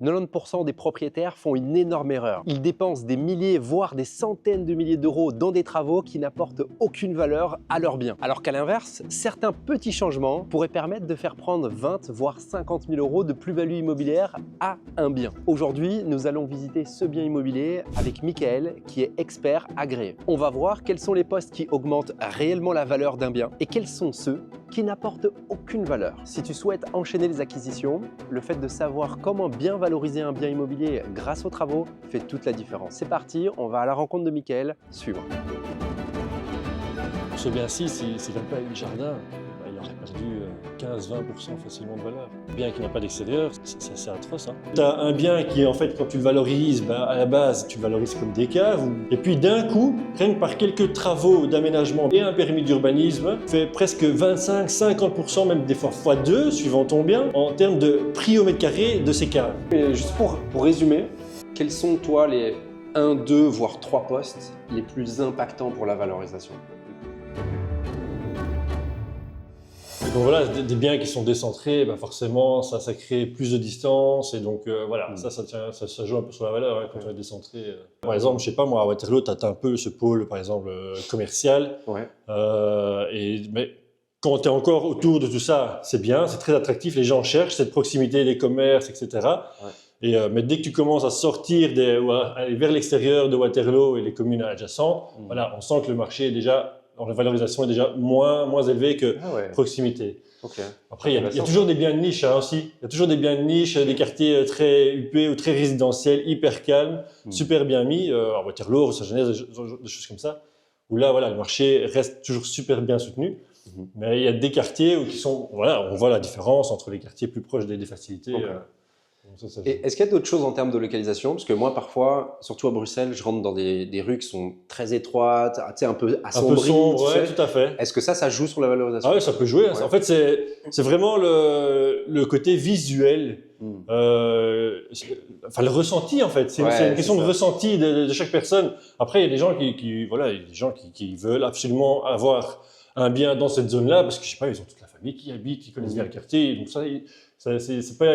90% des propriétaires font une énorme erreur. Ils dépensent des milliers, voire des centaines de milliers d'euros dans des travaux qui n'apportent aucune valeur à leur bien. Alors qu'à l'inverse, certains petits changements pourraient permettre de faire prendre 20 voire 50 000 euros de plus-value immobilière à un bien. Aujourd'hui, nous allons visiter ce bien immobilier avec Michael, qui est expert agréé. On va voir quels sont les postes qui augmentent réellement la valeur d'un bien et quels sont ceux qui n'apportent aucune valeur. Si tu souhaites enchaîner les acquisitions, le fait de savoir comment bien valoriser un bien immobilier grâce aux travaux fait toute la différence. C'est parti, on va à la rencontre de Michael, suivre. Ce bien-ci, s'il n'avait pas eu le jardin, il aurait perdu 15-20% facilement de valeur. Un bien qui n'a pas d'extérieur, c'est assez atroce. Tu as un bien qui, en fait, quand tu le valorises, à la base, tu le valorises comme des caves. Et puis d'un coup, rien que par quelques travaux d'aménagement et un permis d'urbanisme, fait presque 25-50%, même des fois x2, suivant ton bien, en termes de prix au mètre carré de ces caves. Et juste pour résumer, quels sont toi les 1, 2, voire 3 postes les plus impactants pour la valorisation? Donc voilà, des biens qui sont décentrés, forcément, ça crée plus de distance et donc voilà, ça joue un peu sur la valeur quand on est décentré. Par exemple, je sais pas moi, à Waterloo, tu as un peu ce pôle, par exemple, commercial. Ouais. Mais quand tu es encore autour de tout ça, c'est bien, c'est très attractif, les gens cherchent cette proximité des commerces, etc. Ouais. Mais dès que tu commences à sortir ou à aller vers l'extérieur de Waterloo et les communes adjacentes, voilà, on sent que le marché est déjà... la valorisation est déjà moins élevée que proximité. Okay. Après, il y a toujours des biens de niche aussi. Il y a toujours des biens de niche, des quartiers très huppés ou très résidentiels, hyper calmes, super bien mis. À Waterloo, Saint-Genès, des choses comme ça. Où là, voilà, le marché reste toujours super bien soutenu. Mais il y a des quartiers où on voit la différence entre les quartiers plus proches des facilités. Okay. Et est-ce qu'il y a d'autres choses en termes de localisation? Parce que moi, parfois, surtout à Bruxelles, je rentre dans des rues qui sont très étroites, tu sais, un peu assombries. Ouais, tout à fait. Est-ce que ça joue sur la valorisation? Ah oui, ça peut jouer. Ouais. En fait, c'est vraiment le côté visuel, le ressenti en fait. C'est une question de ressenti de chaque personne. Après, il y a des gens qui veulent absolument avoir un bien dans cette zone-là parce que je sais pas, ils ont toute la famille qui habite, qui connaissent bien le quartier. Donc c'est pas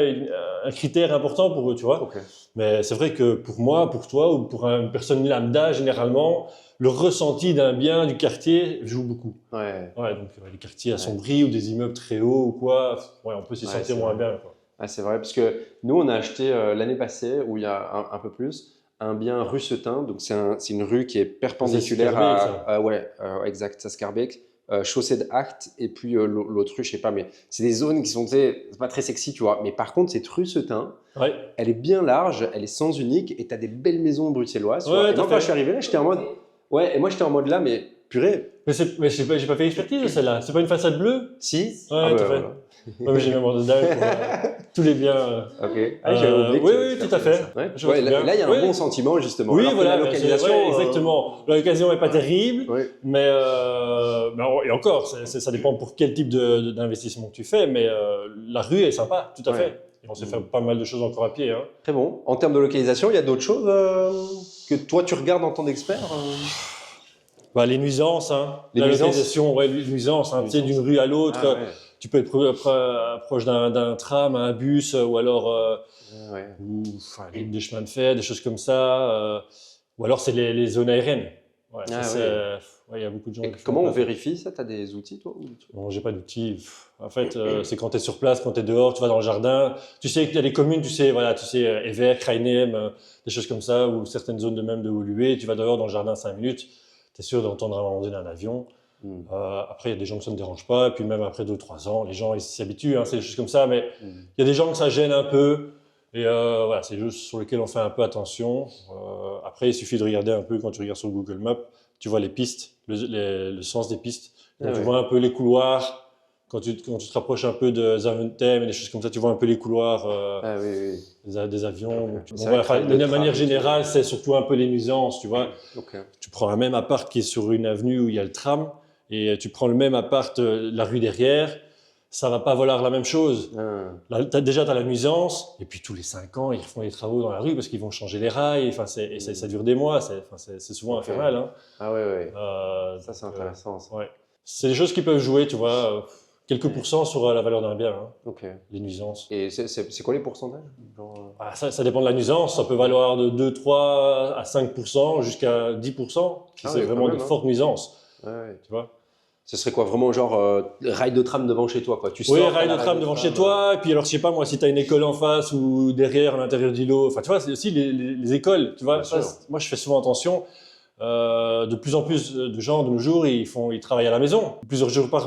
un critère important pour eux, tu vois. Okay. Mais c'est vrai que pour moi, pour toi ou pour une personne lambda, généralement, le ressenti d'un bien du quartier joue beaucoup. Donc les quartiers assombris ou des immeubles très hauts ou quoi, on peut s'y sentir moins bien. Quoi. C'est vrai, parce que nous, on a acheté l'année passée, ou il y a un peu plus, un bien rue Setain. Donc c'est une rue qui est perpendiculaire à exact, à Scarbeck. Chaussée de Acht et puis l'autre rue, je sais pas, mais c'est des zones qui sont pas très sexy, tu vois. Mais par contre, cette rue Setain, elle est bien large, elle est sens unique et tu as des belles maisons bruxelloises. Et moi, quand je suis arrivé là, j'étais en mode, là, mais purée. Mais j'ai pas fait l'expertise de celle-là. C'est pas une façade bleue? Si. Ouais, tout à fait. Ouais, j'ai même ordre de dingue pour tous les biens. Ok. Oui, tout à fait. Là, il y a un bon sentiment, justement. Oui, voilà, la localisation. Exactement. L'occasion n'est pas terrible, mais et encore, ça dépend pour quel type d'investissement que tu fais, mais la rue est sympa, tout à fait. Et on sait faire pas mal de choses encore à pied. Très bon. En termes de localisation, il y a d'autres choses que toi, tu regardes en tant d'expert les nuisances, la localisation, les nuisances, tu sais, d'une rue à l'autre. Tu peux être proche d'un tram, un bus, ou alors des chemins de fer, des choses comme ça. Ou alors c'est les zones aériennes. Il y a beaucoup de gens. Et comment on vérifie ça? Tu as des outils, toi? Non, j'ai pas d'outils. En fait, c'est quand tu es sur place, quand tu es dehors, tu vas dans le jardin. Tu sais qu'il y a des communes, Evere, Krainem, des choses comme ça, ou certaines zones de Woluwe. Tu vas dehors dans le jardin 5 minutes. Tu es sûr d'entendre à un moment donné un avion. Après, il y a des gens que ça ne dérange pas. Et puis même après 2-3 ans, les gens ils s'y habituent. C'est des choses comme ça. Mais il y a des gens que ça gêne un peu. Et c'est des choses sur lesquelles on fait un peu attention. Après, il suffit de regarder un peu quand tu regardes sur Google Maps. Tu vois les pistes, le sens des pistes. Donc, tu vois un peu les couloirs. Quand tu te rapproches un peu de Zaventem et des choses comme ça, tu vois un peu les couloirs des avions. De manière générale, c'est surtout un peu les nuisances, tu vois. Tu prends un même appart qui est sur une avenue où il y a le tram et tu prends le même appart, la rue derrière, ça va pas valoir la même chose. Là, déjà, tu as la nuisance et puis tous les 5 ans, ils refont les travaux dans la rue parce qu'ils vont changer les rails. Ça dure des mois, c'est souvent infernal. Ça, c'est intéressant. C'est des choses qui peuvent jouer, tu vois. quelques pourcents sur la valeur d'un bien, hein, Ok. les nuisances. Et c'est quoi les pourcentages? Ça dépend de la nuisance, ça peut valoir de 2, 3 à 5% jusqu'à 10% si c'est Oui, vraiment quand même, de hein. fortes nuisances. Ouais. Tu vois? Ce serait quoi, vraiment genre rail de tram devant chez toi, quoi. Tu Oui, sors, t'as rail la de tram devant chez toi, et puis alors je sais pas moi, si tu as une école en face ou derrière à l'intérieur d'îlots, enfin tu vois, c'est aussi les écoles, tu vois. Bien sûr. Moi je fais souvent attention. De plus en plus de gens de nos jours, ils travaillent à la maison, plusieurs jours par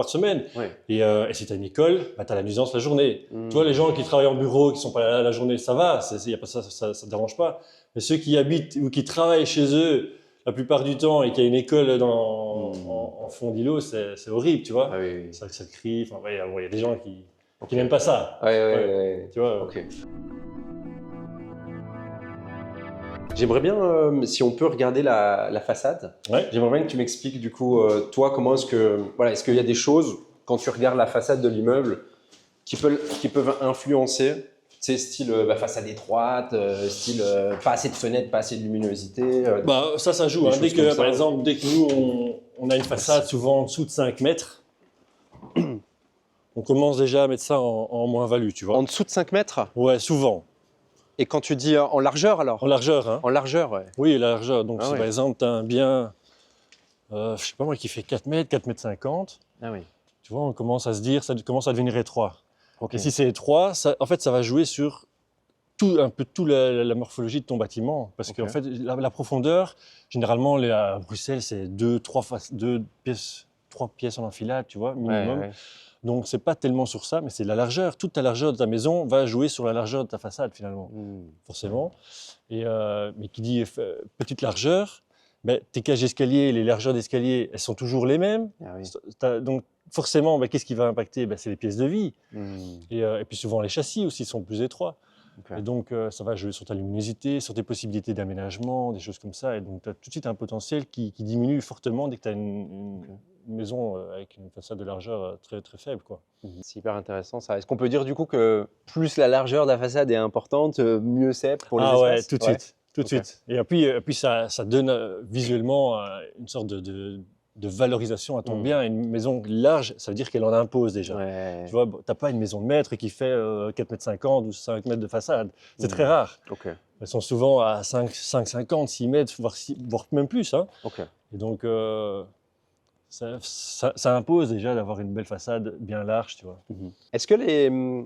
semaine. Ouais. Et si tu as une école, bah, tu as la nuisance la journée. Mm. Tu vois, les gens qui travaillent en bureau, qui sont pas là la journée, ça va, y a pas ça dérange pas. Mais ceux qui habitent ou qui travaillent chez eux la plupart du temps et qui a une école en fond d'îlot, c'est horrible, tu vois. Ah oui. Ça crie. Enfin, ouais, il y a des gens qui Ok. n'aiment pas ça. Ouais. Tu vois. Ok. J'aimerais bien, si on peut regarder la façade, Ouais. j'aimerais bien que tu m'expliques du coup, toi, comment est-ce qu'il y a des choses, quand tu regardes la façade de l'immeuble, qui peuvent influencer, tu sais, style façade étroite, style pas assez de fenêtres, pas assez de luminosité. Bah, ça joue. Des Hein. choses comme ça. Par exemple, dès que nous, on a une façade souvent en dessous de 5 mètres, on commence déjà à mettre ça en moins-value, tu vois. En dessous de 5 mètres? Ouais, souvent. Et quand tu dis en largeur alors? En largeur, hein. En largeur, ouais. Oui, la largeur. Donc, Ah si ouais. par exemple, tu as un bien, je sais pas moi, qui fait 4 mètres, 4 mètres 50, Ah oui. tu vois, on commence à se dire, ça commence à devenir étroit. Ok. Et si c'est étroit, en fait, ça va jouer sur un peu toute la morphologie de ton bâtiment. Parce qu'en fait, la profondeur, généralement, à Bruxelles, c'est 3 pièces en enfilade, tu vois, minimum. Ouais. Donc, c'est pas tellement sur ça, mais c'est la largeur. Toute ta largeur de ta maison va jouer sur la largeur de ta façade, finalement, forcément. Mais qui dit petite largeur, ben, tes cages d'escalier, les largeurs d'escalier, elles sont toujours les mêmes. Ah oui. Donc, forcément, ben, qu'est-ce qui va impacter? Ben, c'est les pièces de vie. Hmm. Et puis, souvent, les châssis aussi sont plus étroits. Ok. Et donc, ça va jouer sur ta luminosité, sur tes possibilités d'aménagement, des choses comme ça. Et donc, tu as tout de suite un potentiel qui diminue fortement dès que tu as une maison avec une façade de largeur très, très faible, quoi. C'est hyper intéressant ça. Est-ce qu'on peut dire du coup que plus la largeur de la façade est importante, mieux c'est pour les Ah ouais, espaces? tout de suite. Tout de Ok. suite. Et puis ça donne visuellement une sorte de valorisation à ton bien. Une maison large, ça veut dire qu'elle en impose déjà. Ouais. Tu vois, tu n'as pas une maison de maître qui fait 4,50 m ou 5 mètres de façade. C'est très rare. Ok. Elles sont souvent à 5,50, 6 mètres, voire même plus. Hein. Ok. Et donc, ça impose déjà d'avoir une belle façade bien large, tu vois. Est-ce que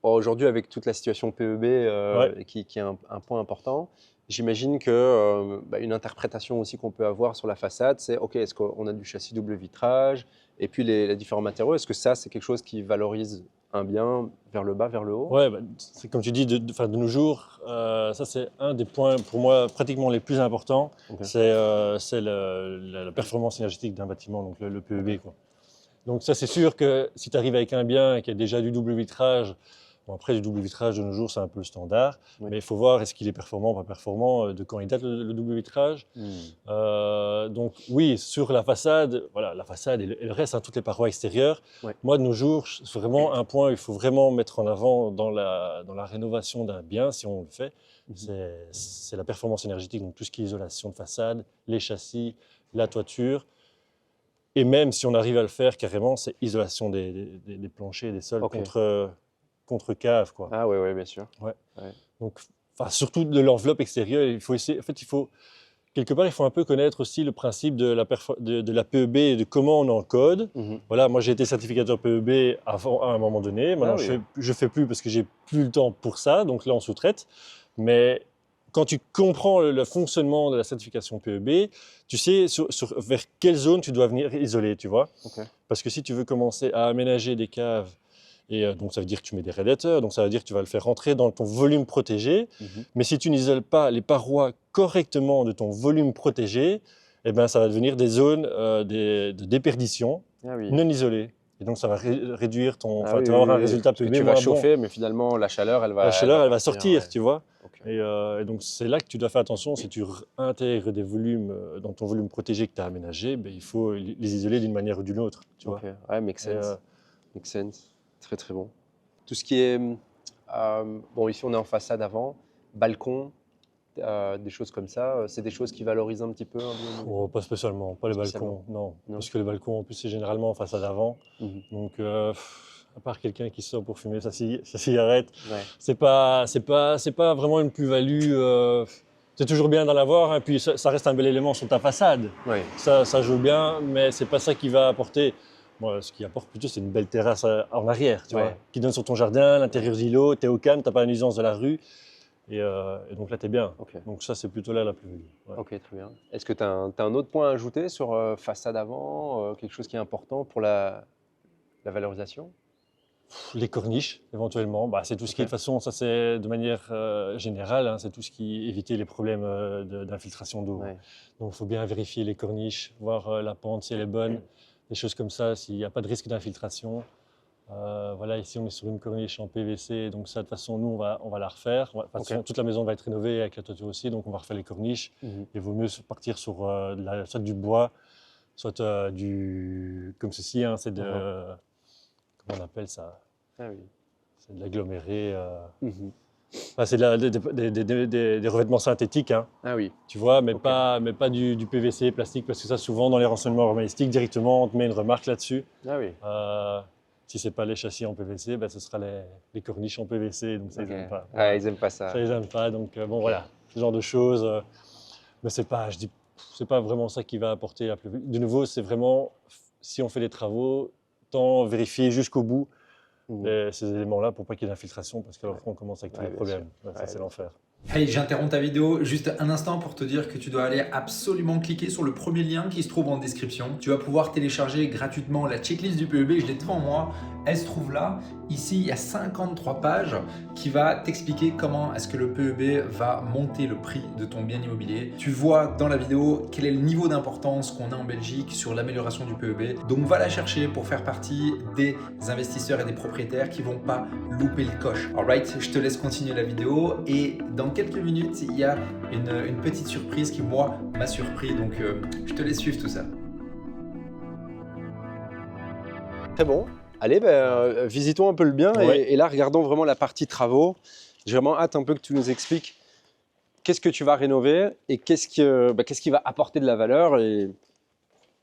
aujourd'hui, avec toute la situation PEB qui est un point important, j'imagine que une interprétation aussi qu'on peut avoir sur la façade, c'est OK, est-ce qu'on a du châssis double vitrage et puis les différents matériaux, est-ce que ça, c'est quelque chose qui valorise un bien vers le bas, vers le haut? Ouais, bah, c'est comme tu dis, de nos jours, ça c'est un des points pour moi pratiquement les plus importants, Ok. c'est la performance énergétique d'un bâtiment, donc le PEB, quoi. Donc ça c'est sûr que si tu arrives avec un bien qui a déjà du double vitrage, bon après du double vitrage de nos jours c'est un peu le standard, Oui. mais il faut voir est-ce qu'il est performant ou pas performant, de quand il date le double vitrage. Donc oui, sur la façade, voilà, la façade et le reste, hein, toutes les parois extérieures. Ouais. Moi, de nos jours, c'est vraiment un point qu'il faut vraiment mettre en avant dans la rénovation d'un bien, si on le fait. C'est la performance énergétique, donc tout ce qui est isolation de façade, les châssis, la toiture. Et même si on arrive à le faire carrément, c'est isolation des planchers et des sols Ok. contre cave, quoi. Ah ouais, bien sûr. Donc, surtout de l'enveloppe extérieure, il faut essayer. En fait, quelque part, il faut un peu connaître aussi le principe de la PEB et de comment on encode. Voilà, moi j'ai été certificateur PEB avant, à un moment donné. Maintenant, je fais plus parce que j'ai plus le temps pour ça. Donc là, on sous-traite. Mais quand tu comprends le fonctionnement de la certification PEB, tu sais vers quelle zone tu dois venir isoler, tu vois. Parce que si tu veux commencer à aménager des caves, et donc ça veut dire que tu mets des radiateurs, donc ça veut dire que tu vas le faire rentrer dans ton volume protégé. Mais si tu n'isoles pas les parois correctement de ton volume protégé, eh ben, ça va devenir des zones de déperdition non isolées. Et donc ça va réduire ton... tu vas avoir un résultat PEB moins bon. Tu vas chauffer, mais finalement la chaleur, elle va sortir, tu vois. Et donc c'est là que tu dois faire attention. Si tu intègres des volumes dans ton volume protégé que tu as aménagé, ben, il faut les isoler d'une manière ou d'une autre. Tu vois. Ouais, make sense. Make sense. Très très bon. Tout ce qui est... bon, ici on est en façade avant, balcon, des choses comme ça, c'est des choses qui valorisent un petit peu un bien immobilier? Oh, pas spécialement, pas les Spécialement. balcons, non. Non. Parce que les balcons, en plus, c'est généralement en façade avant. Mhm. Donc, à part quelqu'un qui sort pour fumer sa cigarette, Ouais. c'est pas vraiment une plus-value. C'est toujours bien d'en avoir, hein, puis ça reste un bel élément sur ta façade. Ouais. Ça joue bien, mais c'est pas ça qui va apporter. Moi, ce qui apporte plutôt, c'est une belle terrasse en arrière, tu Ouais. vois, qui donne sur ton jardin, l'intérieur d'îlot, t'es au calme, t'as pas la nuisance de la rue, et donc là, t'es bien. Ok. Donc ça, c'est plutôt là la plus-value. Ouais. Ok, très bien. Est-ce que tu as, un autre point à ajouter sur façade avant, quelque chose qui est important pour la valorisation? Les corniches, éventuellement, bah, c'est tout ce qui est, de Ok. toute façon, ça c'est de manière générale, hein, c'est tout ce qui éviter les problèmes d'infiltration d'eau. Ouais. Donc il faut bien vérifier les corniches, voir la pente si elle est bonne, des choses comme ça, s'il n'y a pas de risque d'infiltration. Voilà, ici on est sur une corniche en PVC, donc ça de toute façon nous on va la refaire. Enfin, de toute façon, toute la maison va être rénovée avec la toiture aussi, donc on va refaire les corniches. Mhm. Il vaut mieux partir sur soit du bois, soit comme ceci, hein, c'est de, comment on appelle ça? Ah oui. C'est de l'aggloméré. Mhm. Enfin, c'est des revêtements synthétiques, hein, Ah oui. tu vois, mais Ok. pas du PVC plastique, parce que ça, souvent, dans les renseignements urbanistiques, directement, on te met une remarque là-dessus. Ah oui. Si ce n'est pas les châssis en PVC, ben, ce sera les corniches en PVC, donc ça, Ok. ils n'aiment pas. Ah, ils n'aiment pas ça. Ça, ils n'aiment pas, donc bon, voilà, ce genre de choses. Mais c'est pas, je dis, c'est pas vraiment ça qui va apporter la plus-value. De nouveau, c'est vraiment, si on fait des travaux, tant vérifier jusqu'au bout Mhm. ces éléments-là pour pas qu'il y ait d'infiltration, parce qu'après on commence avec tous Ouais, les bien problèmes. sûr. Ouais, ça, Ouais, c'est bien l'enfer. Hey, j'interromps ta vidéo juste un instant pour te dire que tu dois aller absolument cliquer sur le premier lien qui se trouve en description. Tu vas pouvoir télécharger gratuitement la checklist du PEB, je l'ai devant moi, elle se trouve là. Ici, il y a 53 pages qui va t'expliquer comment est-ce que le PEB va monter le prix de ton bien immobilier. Tu vois dans la vidéo quel est le niveau d'importance qu'on a en Belgique sur l'amélioration du PEB. Donc va la chercher pour faire partie des investisseurs et des propriétaires qui vont pas louper le coche. Alright, je te laisse continuer la vidéo et dans quelques minutes, il y a une petite surprise qui, moi, m'a surpris. Donc, je te laisse suivre tout ça. Très bon. Allez, visitons un peu le bien Ouais. et là, regardons vraiment la partie travaux. J'ai vraiment hâte un peu que tu nous expliques qu'est-ce que tu vas rénover et qu'est-ce qui va apporter de la valeur et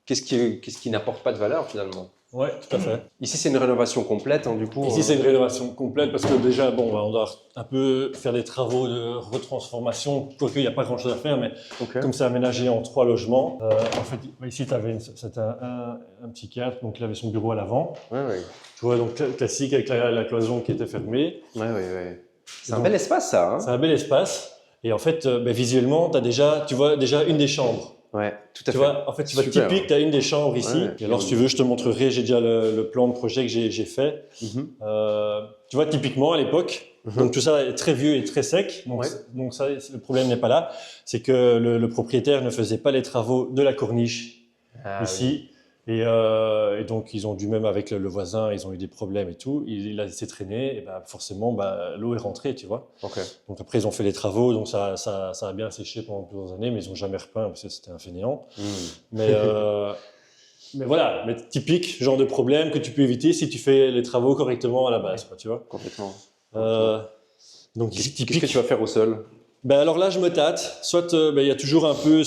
qu'est-ce qui n'apporte pas de valeur finalement. Ouais, tout à fait. Ici, c'est une rénovation complète, hein, du coup. Ici, c'est une rénovation complète parce que déjà, bon, on doit un peu faire des travaux de retransformation, quoique il n'y a pas grand-chose à faire, mais Ok. comme c'est aménagé en 3 logements, en fait, ici, c'était un petit cadre, donc il avait son bureau à l'avant. Ouais, ouais. Tu vois, donc classique avec la cloison qui était fermée. Ouais, ouais, ouais. C'est un Donc, bel espace, ça. Hein. C'est un bel espace. Et en fait, visuellement, tu vois déjà une des chambres. Ouais, tout à Tu fait. vois, en fait, tu vois Super. typique, tu as une des chambres ici. Ouais, Et alors, si tu veux, je te montrerai, j'ai déjà le plan de projet que j'ai fait. Mhm. Tu vois, typiquement, à l'époque, donc tout ça est très vieux et très sec. Donc, Ouais. donc ça, le problème n'est pas là. C'est que le propriétaire ne faisait pas les travaux de la corniche Ah, oui. ici. Et donc, ils ont dû, même avec le voisin, ils ont eu des problèmes et tout. Il a laissé traîner, et ben, forcément, l'eau est rentrée, tu vois. Ok. Donc après, ils ont fait les travaux, donc ça a bien séché pendant plusieurs années, mais ils n'ont jamais repeint parce que c'était un fainéant. Mais voilà, mais typique genre de problème que tu peux éviter si tu fais les travaux correctement à la base, quoi, tu vois. Complètement. Donc Qu'est-ce typique. que tu vas faire au sol? Ben alors là, je me tâte. Soit il y a toujours un peu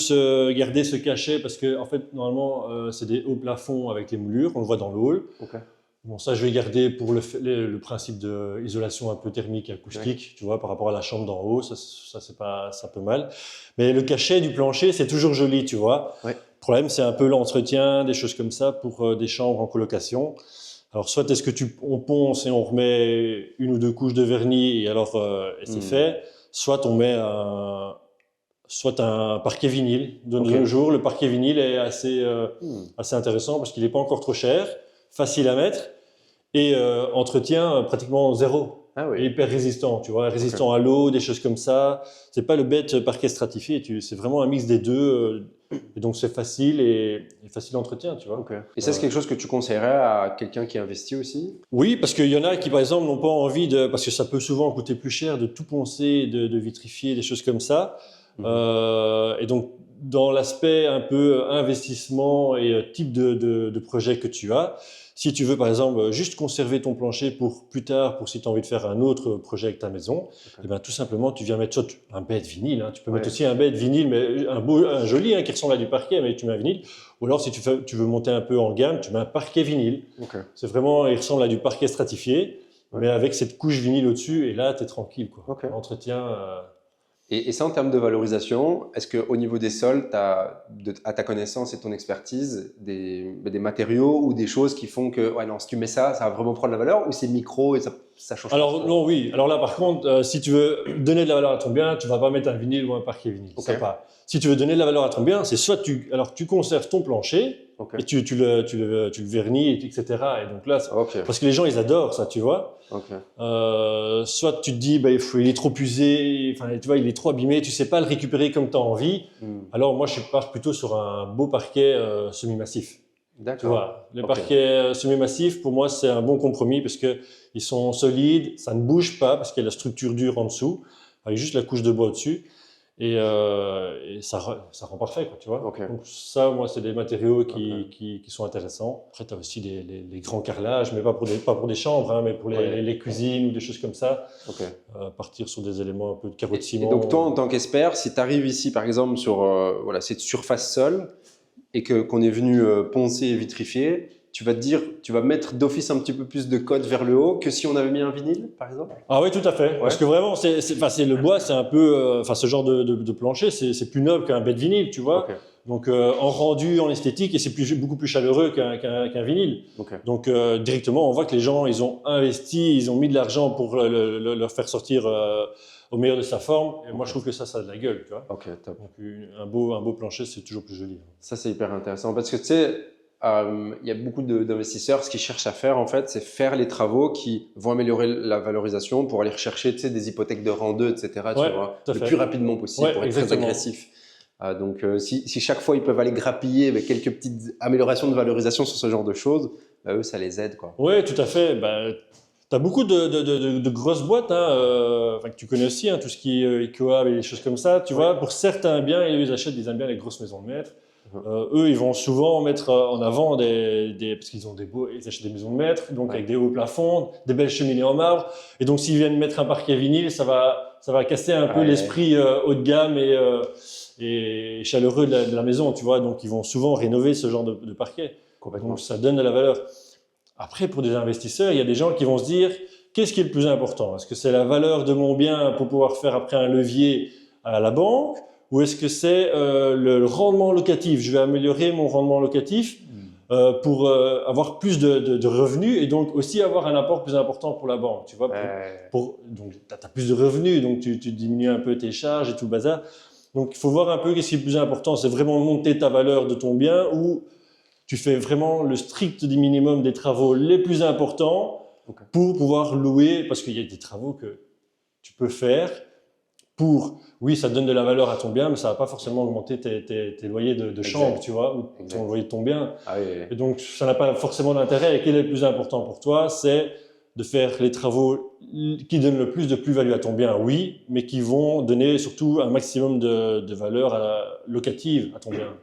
garder ce cachet parce que en fait, normalement, c'est des hauts plafonds avec les moulures, on le voit dans le hall. Ok. Bon, ça, je vais garder pour le principe d'isolation un peu thermique et acoustique, tu vois, par rapport à la chambre d'en haut, ça c'est pas ça peut mal. Mais le cachet du plancher, c'est toujours joli, tu vois. Ouais. Le problème, c'est un peu l'entretien, des choses comme ça pour des chambres en colocation. Alors, soit est-ce que on ponce et on remet une ou deux couches de vernis et alors et c'est fait, soit on met un parquet vinyle. De nos jours, le parquet vinyle est assez intéressant parce qu'il n'est pas encore trop cher, facile à mettre et entretien pratiquement zéro. Ah oui. Et hyper résistant, tu vois, résistant à l'eau, des choses comme ça. C'est pas le bête parquet stratifié, c'est vraiment un mix des deux. Et donc c'est facile et facile d'entretien, tu vois. Ok. Et ça, c'est quelque chose que tu conseillerais à quelqu'un qui investit aussi? Oui, parce qu'il y en a qui, par exemple, n'ont pas envie de... Parce que ça peut souvent coûter plus cher de tout poncer, de vitrifier, des choses comme ça. Et donc, dans l'aspect un peu investissement et type de projet que tu as, Si tu veux, par exemple, juste conserver ton plancher pour plus tard, pour si tu as envie de faire un autre projet avec ta maison, eh ben, tout simplement, tu viens mettre soit un bed vinyle. Hein. Tu peux mettre aussi un bed vinyle, mais un joli, hein, qui ressemble à du parquet, mais tu mets un vinyle. Ou alors, si tu veux monter un peu en gamme, tu mets un parquet vinyle. C'est vraiment, il ressemble à du parquet stratifié, mais avec cette couche vinyle au-dessus, et là, tu es tranquille. Entretien. Et ça, en termes de valorisation, est-ce qu'au niveau des sols, tu as, à ta connaissance et ton expertise, des matériaux ou des choses qui font que, ouais, non, si tu mets ça, ça va vraiment prendre la valeur, ou c'est micro et ça change Alors, non, oui. Alors là, par contre, si tu veux donner de la valeur à ton bien, tu ne vas pas mettre un vinyle ou un parquet vinyle. Ça pas. Si tu veux donner de la valeur à ton bien, c'est soit tu conserves ton plancher et tu le vernis, etc. Et donc là, parce que les gens, ils adorent ça, tu vois. Soit tu te dis, bah, il est trop usé, tu vois, il est trop abîmé, tu ne sais pas le récupérer comme tu as envie. Alors moi, je pars plutôt sur un beau parquet semi-massif. Tu vois, les parquets semi-massifs, pour moi, c'est un bon compromis parce qu'ils sont solides, ça ne bouge pas parce qu'il y a la structure dure en dessous, avec juste la couche de bois au-dessus. Et ça rend parfait, quoi, tu vois. Donc ça, moi, c'est des matériaux qui sont intéressants. Après, tu as aussi les grands carrelages, mais pas pour des chambres, hein, mais pour les cuisines ou des choses comme ça. Partir sur des éléments un peu de carreaux de ciment. Et donc toi, en tant qu'expert, si tu arrives ici, par exemple, sur cette surface sol, et qu'on est venu poncer et vitrifier, tu vas te dire, tu vas mettre d'office un petit peu plus de cote vers le haut que si on avait mis un vinyle, par exemple? Ah oui, tout à fait. Parce que vraiment, le bois, c'est un peu, ce genre de plancher, c'est plus noble qu'un bed vinyle, tu vois. Donc, en rendu, en esthétique, et c'est beaucoup plus chaleureux qu'un vinyle. Donc, directement, on voit que les gens, ils ont investi, ils ont mis de l'argent pour leur faire sortir au meilleur de sa forme. Et moi, je trouve que ça a de la gueule, tu vois. Top. Donc, un beau plancher, c'est toujours plus joli. Ça, c'est hyper intéressant parce que tu sais, il y a beaucoup d'investisseurs, ce qu'ils cherchent à faire, en fait, c'est faire les travaux qui vont améliorer la valorisation pour aller rechercher, tu sais, des hypothèques de rang 2, etc. Tu vois, le plus rapidement possible pour être très agressif. Donc, si chaque fois ils peuvent aller grappiller avec quelques petites améliorations de valorisation sur ce genre de choses, bah, eux, ça les aide, quoi. Oui, tout à fait. Tu as beaucoup de grosses boîtes, hein, que tu connais aussi, hein, tout ce qui est Ecoab et des choses comme ça. Tu vois, pour certains biens, ils achètent des biens les grosses maisons de maître. Eux, ils vont souvent mettre en avant parce qu'ils ont ils achètent des maisons de maître, donc avec des hauts plafonds, des belles cheminées en marbre. Et donc, s'ils viennent mettre un parquet vinyle, ça va casser un peu l'esprit haut de gamme et chaleureux de la maison, tu vois. Donc, ils vont souvent rénover ce genre de parquet. Donc, ça donne de la valeur. Après, pour des investisseurs, il y a des gens qui vont se dire, qu'est-ce qui est le plus important? Est-ce que c'est la valeur de mon bien pour pouvoir faire après un levier à la banque? Ou est-ce que c'est le rendement locatif? Je vais améliorer mon rendement locatif pour avoir plus de revenus et donc aussi avoir un apport plus important pour la banque. Tu vois, donc, tu as plus de revenus, donc tu diminues un peu tes charges et tout le bazar. Donc, il faut voir un peu qu'est-ce qui est le plus important. C'est vraiment monter ta valeur de ton bien ou tu fais vraiment le strict minimum des travaux les plus importants pour pouvoir louer, parce qu'il y a des travaux que tu peux faire oui, ça donne de la valeur à ton bien, mais ça ne va pas forcément augmenter tes loyers de chambre, tu vois, ou ton loyer de ton bien. Et donc, ça n'a pas forcément d'intérêt. Et quel est le plus important pour toi? C'est de faire les travaux qui donnent le plus de plus-value à ton bien, oui, mais qui vont donner surtout un maximum de valeur locative à ton bien.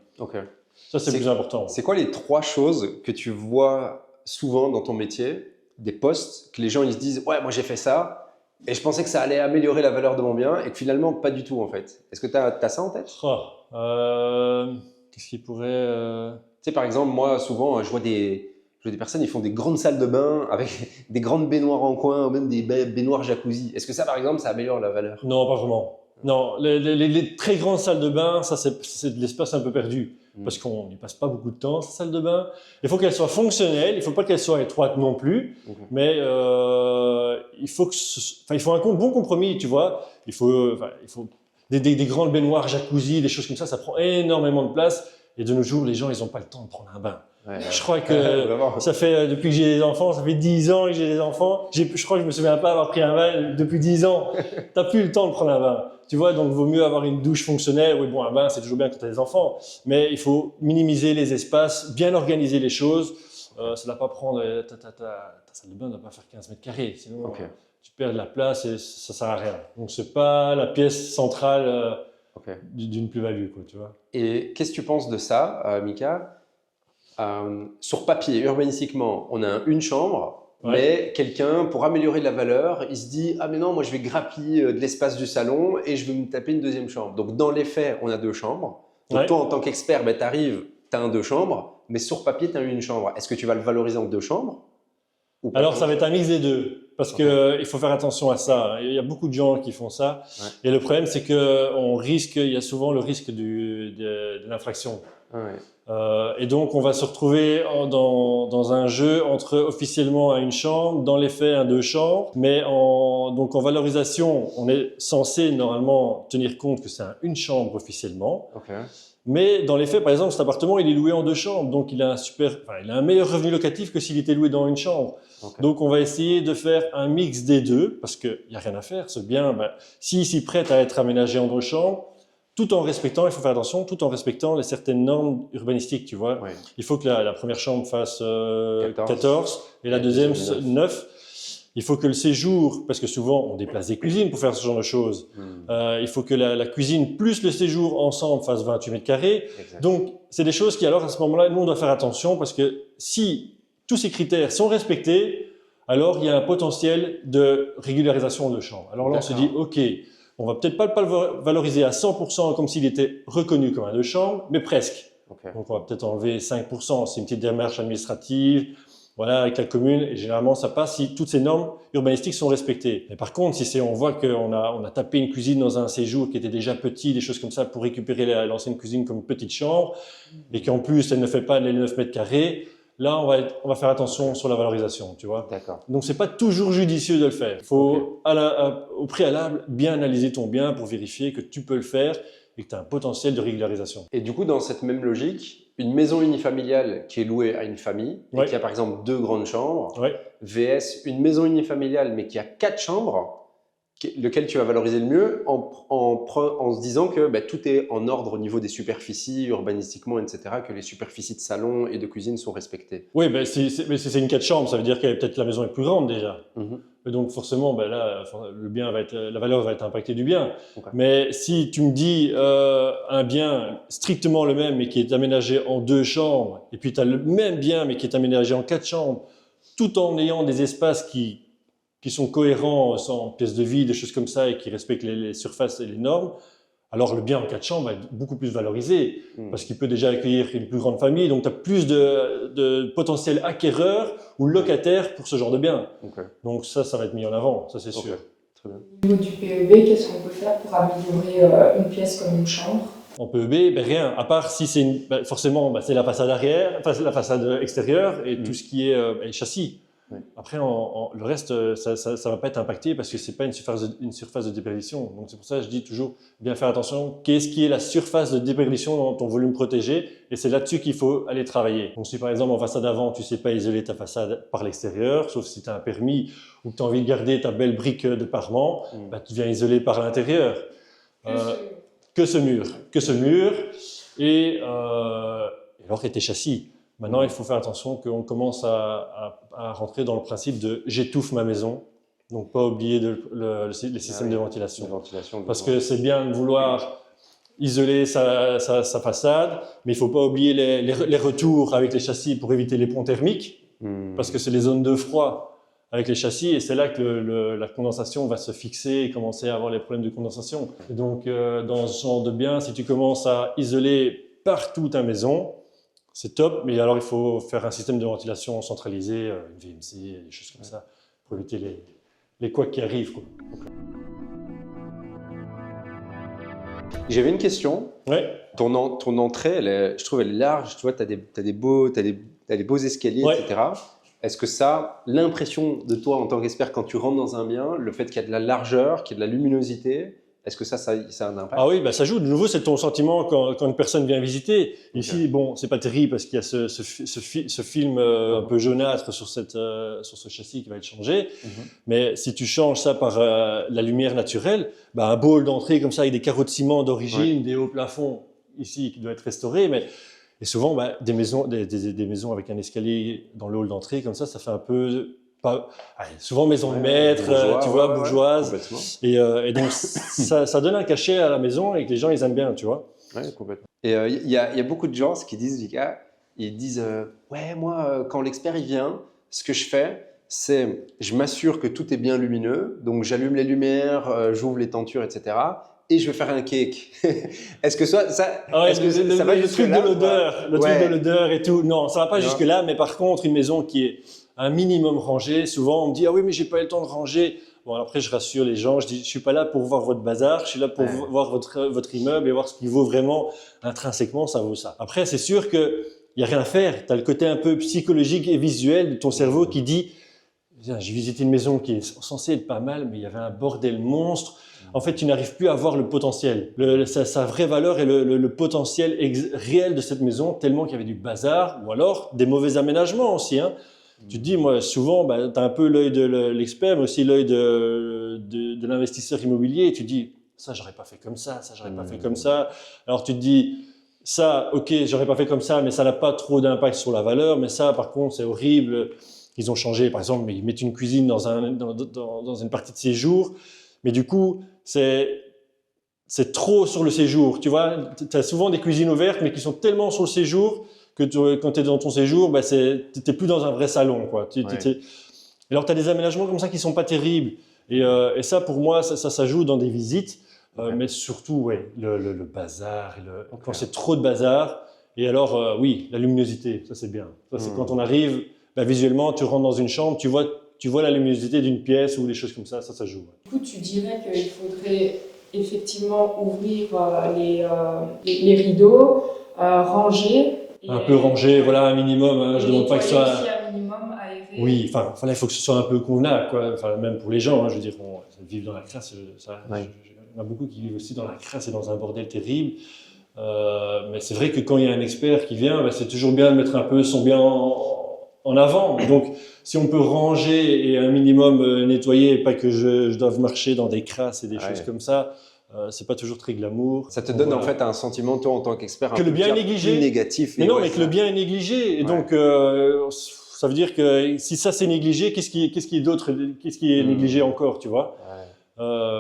Ça, c'est le plus important. C'est quoi les 3 choses que tu vois souvent dans ton métier, des postes, que les gens ils se disent « Ouais, moi j'ai fait ça et je pensais que ça allait améliorer la valeur de mon bien et que finalement, pas du tout en fait. » Est-ce que tu as ça en tête? Qu'est-ce qui pourrait… Tu sais, par exemple, moi, souvent, je vois des personnes, ils font des grandes salles de bain avec des grandes baignoires en coin, ou même des baignoires jacuzzi. Est-ce que ça, par exemple, ça améliore la valeur? Non, pas vraiment. Non, les très grandes salles de bain, ça c'est de l'espace un peu perdu. Parce qu'on n'y passe pas beaucoup de temps, ces salles de bain. Il faut qu'elles soient fonctionnelles, il ne faut pas qu'elles soient étroites non plus, mais il faut un bon compromis, tu vois. Il faut des grandes baignoires jacuzzi, des choses comme ça prend énormément de place. Et de nos jours, les gens, ils n'ont pas le temps de prendre un bain. Je crois que ça fait, depuis que j'ai des enfants, ça fait 10 ans que j'ai des enfants. Je crois que je me souviens pas avoir pris un bain depuis 10 ans. T'as plus le temps de prendre un bain. Tu vois, donc vaut mieux avoir une douche fonctionnelle. Oui, bon, un bain, c'est toujours bien quand tu as des enfants. Mais il faut minimiser les espaces, bien organiser les choses. Ça ne doit pas prendre, ta salle de bain ne doit pas faire 15 mètres carrés. Sinon, tu perds de la place et ça ne sert à rien. Donc, ce n'est pas la pièce centrale d'une plus-value, quoi, tu vois. Et qu'est-ce que tu penses de ça, Mika? Sur papier, urbanistiquement, on a une chambre. Ouais. Mais quelqu'un, pour améliorer la valeur, il se dit « Ah mais non, moi je vais grappiller de l'espace du salon et je vais me taper une deuxième chambre. » Donc dans les faits, on a 2 chambres. Donc Ouais. toi, en tant qu'expert, tu arrives, tu as un 2 chambres, mais sur papier, tu as une chambre. Est-ce que tu vas le valoriser en 2 chambres ou pas? Alors, ça va être un mix des deux, parce qu'il faut faire attention à ça. Il y a beaucoup de gens qui font ça. Ouais. Et le problème, c'est il y a souvent le risque de l'infraction. Ah ouais. Et donc, on va se retrouver dans un jeu entre officiellement à une chambre, dans les faits un 2 chambres, mais donc en valorisation, on est censé normalement tenir compte que c'est une chambre officiellement. Ok. Mais dans les faits, par exemple, cet appartement, il est loué en 2 chambres, donc il a un meilleur revenu locatif que s'il était loué dans une chambre. Ok. Donc, on va essayer de faire un mix des deux, parce qu'il n'y a rien à faire. Ce bien, s'il s'y prête à être aménagé en 2 chambres, tout en respectant, il faut faire attention, tout en respectant certaines normes urbanistiques, tu vois. Ouais. Il faut que la première chambre fasse 14 et la deuxième 9. Il faut que le séjour, parce que souvent on déplace des cuisines pour faire ce genre de choses, il faut que la cuisine plus le séjour ensemble fasse 28 mètres carrés. Exact. Donc, c'est des choses qui, alors à ce moment-là, nous on doit faire attention parce que si tous ces critères sont respectés, alors il y a un potentiel de régularisation de chambre. Alors là, on se dit, OK, on va peut-être pas le valoriser à 100% comme s'il était reconnu comme un 2 chambres, mais presque. Okay. Donc, on va peut-être enlever 5%. C'est une petite démarche administrative, voilà, avec la commune. Et généralement, ça passe si toutes ces normes urbanistiques sont respectées. Mais par contre, si on voit qu'on a tapé une cuisine dans un séjour qui était déjà petit, des choses comme ça, pour récupérer l'ancienne cuisine comme une petite chambre, et qu'en plus, elle ne fait pas les 9 mètres carrés, là, on va faire attention sur la valorisation, tu vois. D'accord. Donc, c'est pas toujours judicieux de le faire. Il faut, au préalable, bien analyser ton bien pour vérifier que tu peux le faire et que tu as un potentiel de régularisation. Et du coup, dans cette même logique, une maison unifamiliale qui est louée à une famille et qui a par exemple 2 grandes chambres, VS une maison unifamiliale mais qui a 4 chambres, lequel tu vas valoriser le mieux en se disant que tout est en ordre au niveau des superficies, urbanistiquement, etc., que les superficies de salon et de cuisine sont respectées. Oui, mais si c'est une 4 chambres, ça veut dire que peut-être la maison est plus grande déjà. Et donc forcément, là, la valeur va être impactée du bien. Okay. Mais si tu me dis un bien strictement le même mais qui est aménagé en 2 chambres, et puis tu as le même bien mais qui est aménagé en 4 chambres, tout en ayant des espaces qui sont cohérents, sans pièces de vie, des choses comme ça, et qui respectent les surfaces et les normes, alors le bien en 4 chambres va être beaucoup plus valorisé, parce qu'il peut déjà accueillir une plus grande famille, donc tu as plus de potentiel acquéreur ou locataire pour ce genre de bien. Okay. Donc ça va être mis en avant, ça c'est sûr. Très bien. Au niveau du PEB, qu'est-ce qu'on peut faire pour améliorer une pièce comme une chambre? En PEB, rien, à part si c'est forcément c'est la façade arrière, enfin c'est la façade extérieure et tout ce qui est châssis. Oui. Après, le reste, ça va pas être impacté parce que c'est pas une surface de déperdition. Donc c'est pour ça que je dis toujours bien faire attention. Qu'est-ce qui est la surface de déperdition dans ton volume protégé? Et c'est là-dessus qu'il faut aller travailler. Donc si par exemple en façade avant, tu sais pas isoler ta façade par l'extérieur, sauf si tu as un permis ou que tu as envie de garder ta belle brique de parement, tu viens isoler par l'intérieur. Que ce mur. Et alors que tes châssis. Maintenant, il faut faire attention qu'on commence à rentrer dans le principe de « j'étouffe ma maison ». Donc, pas oublier les systèmes de ventilation. Parce que c'est bien de vouloir isoler sa façade, mais il ne faut pas oublier les retours avec les châssis pour éviter les ponts thermiques, parce que c'est les zones de froid avec les châssis, et c'est là que la condensation va se fixer et commencer à avoir les problèmes de condensation. Et donc, dans ce genre de bien, si tu commences à isoler partout ta maison, c'est top, mais alors il faut faire un système de ventilation centralisé, une VMC, des choses comme ça, pour éviter les couacs qui arrivent, quoi. J'avais une question. Ouais. Ton entrée, je trouve, elle est large. Tu vois, tu as des beaux escaliers, ouais. etc. Est-ce que ça, l'impression de toi en tant qu'expert quand tu rentres dans un bien, le fait qu'il y a de la largeur, qu'il y a de la luminosité, est-ce que ça a un impact? Ah oui, ça joue. De nouveau, c'est ton sentiment quand une personne vient visiter. Ici, bon, c'est pas terrible parce qu'il y a ce film un peu jaunâtre sur ce châssis qui va être changé. Mais si tu changes ça par la lumière naturelle, un bol d'entrée comme ça avec des carreaux de ciment d'origine, des hauts plafonds ici qui doit être restauré, et souvent des maisons avec un escalier dans le hall d'entrée comme ça fait un peu souvent maison de maître, tu vois, bourgeoise. Et donc, ça donne un cachet à la maison et que les gens, ils aiment bien, tu vois. Ouais, complètement. Et il y a beaucoup de gens qui disent, Vika, Ils disent ouais, moi, quand l'expert il vient, ce que je fais, c'est je m'assure que tout est bien lumineux. Donc, j'allume les lumières, j'ouvre les tentures, etc. Et je vais faire un cake. Est-ce que Ah ouais, est-ce que ça va le truc jusque-là de l'odeur, le truc Ouais. de l'odeur et tout. Non, ça va pas Non. jusque-là, mais par contre, une maison qui est un minimum rangée, souvent on me dit ah oui, mais j'ai pas eu le temps de ranger. Bon, après je rassure les gens, je dis je suis pas là pour voir votre bazar, je suis là pour voir votre immeuble et voir ce qui vaut vraiment intrinsèquement, ça vaut ça. Après, c'est sûr que il y a rien à faire, tu as le côté un peu psychologique et visuel de ton cerveau qui dit tiens, j'ai visité une maison qui est censée être pas mal, mais il y avait un bordel monstre. En fait, tu n'arrives plus à voir le potentiel, sa vraie valeur et le potentiel réel de cette maison, tellement qu'il y avait du bazar, ou alors des mauvais aménagements aussi. Hein. Tu te dis, moi, souvent, bah, tu as un peu l'œil de l'expert, mais aussi l'œil de l'investisseur immobilier, et tu te dis, ça, j'aurais pas fait comme ça j'aurais pas fait comme ça. Alors tu te dis, ça, ok, j'aurais pas fait comme ça, mais ça n'a pas trop d'impact sur la valeur, mais ça, par contre, c'est horrible. Ils ont changé, par exemple, ils mettent une cuisine dans une partie de séjour, mais du coup, c'est trop sur le séjour. Tu vois, tu as souvent des cuisines ouvertes, mais qui sont tellement sur le séjour que quand tu es dans ton séjour, bah, tu n'es plus dans un vrai salon. Quoi. Et alors, tu as des aménagements comme ça qui ne sont pas terribles. Et ça, pour moi, ça joue dans des visites, mais surtout, ouais, le bazar. Quand c'est trop de bazar. Et alors, oui, la luminosité, ça c'est bien. Ça, c'est quand on arrive, bah, visuellement, tu rentres dans une chambre, tu vois la luminosité d'une pièce ou des choses comme ça joue. Ouais. Du coup, tu dirais qu'il faudrait effectivement ouvrir les rideaux, ranger. Un peu rangé, voilà, un minimum. Hein, je demande pas que ce soit. Un minimum aéré. Oui, enfin, il faut que ce soit un peu convenable, quoi. Enfin, même pour les gens, hein, je veux dire, vivre dans la crasse, il y en a beaucoup qui vivent aussi dans la crasse et dans un bordel terrible. Mais c'est vrai que quand il y a un expert qui vient, bah, c'est toujours bien de mettre un peu son bien en avant. Donc, si on peut ranger et un minimum nettoyer, et pas que je doive marcher dans des crasses et des choses comme ça, c'est pas toujours très glamour. Ça te donne en fait un sentiment, toi, en tant qu'expert, que le bien est négligé, plus négatif. Mais non, mais que le bien est négligé. Et donc, ça veut dire que si ça c'est négligé, qu'est-ce qui est négligé encore, tu vois?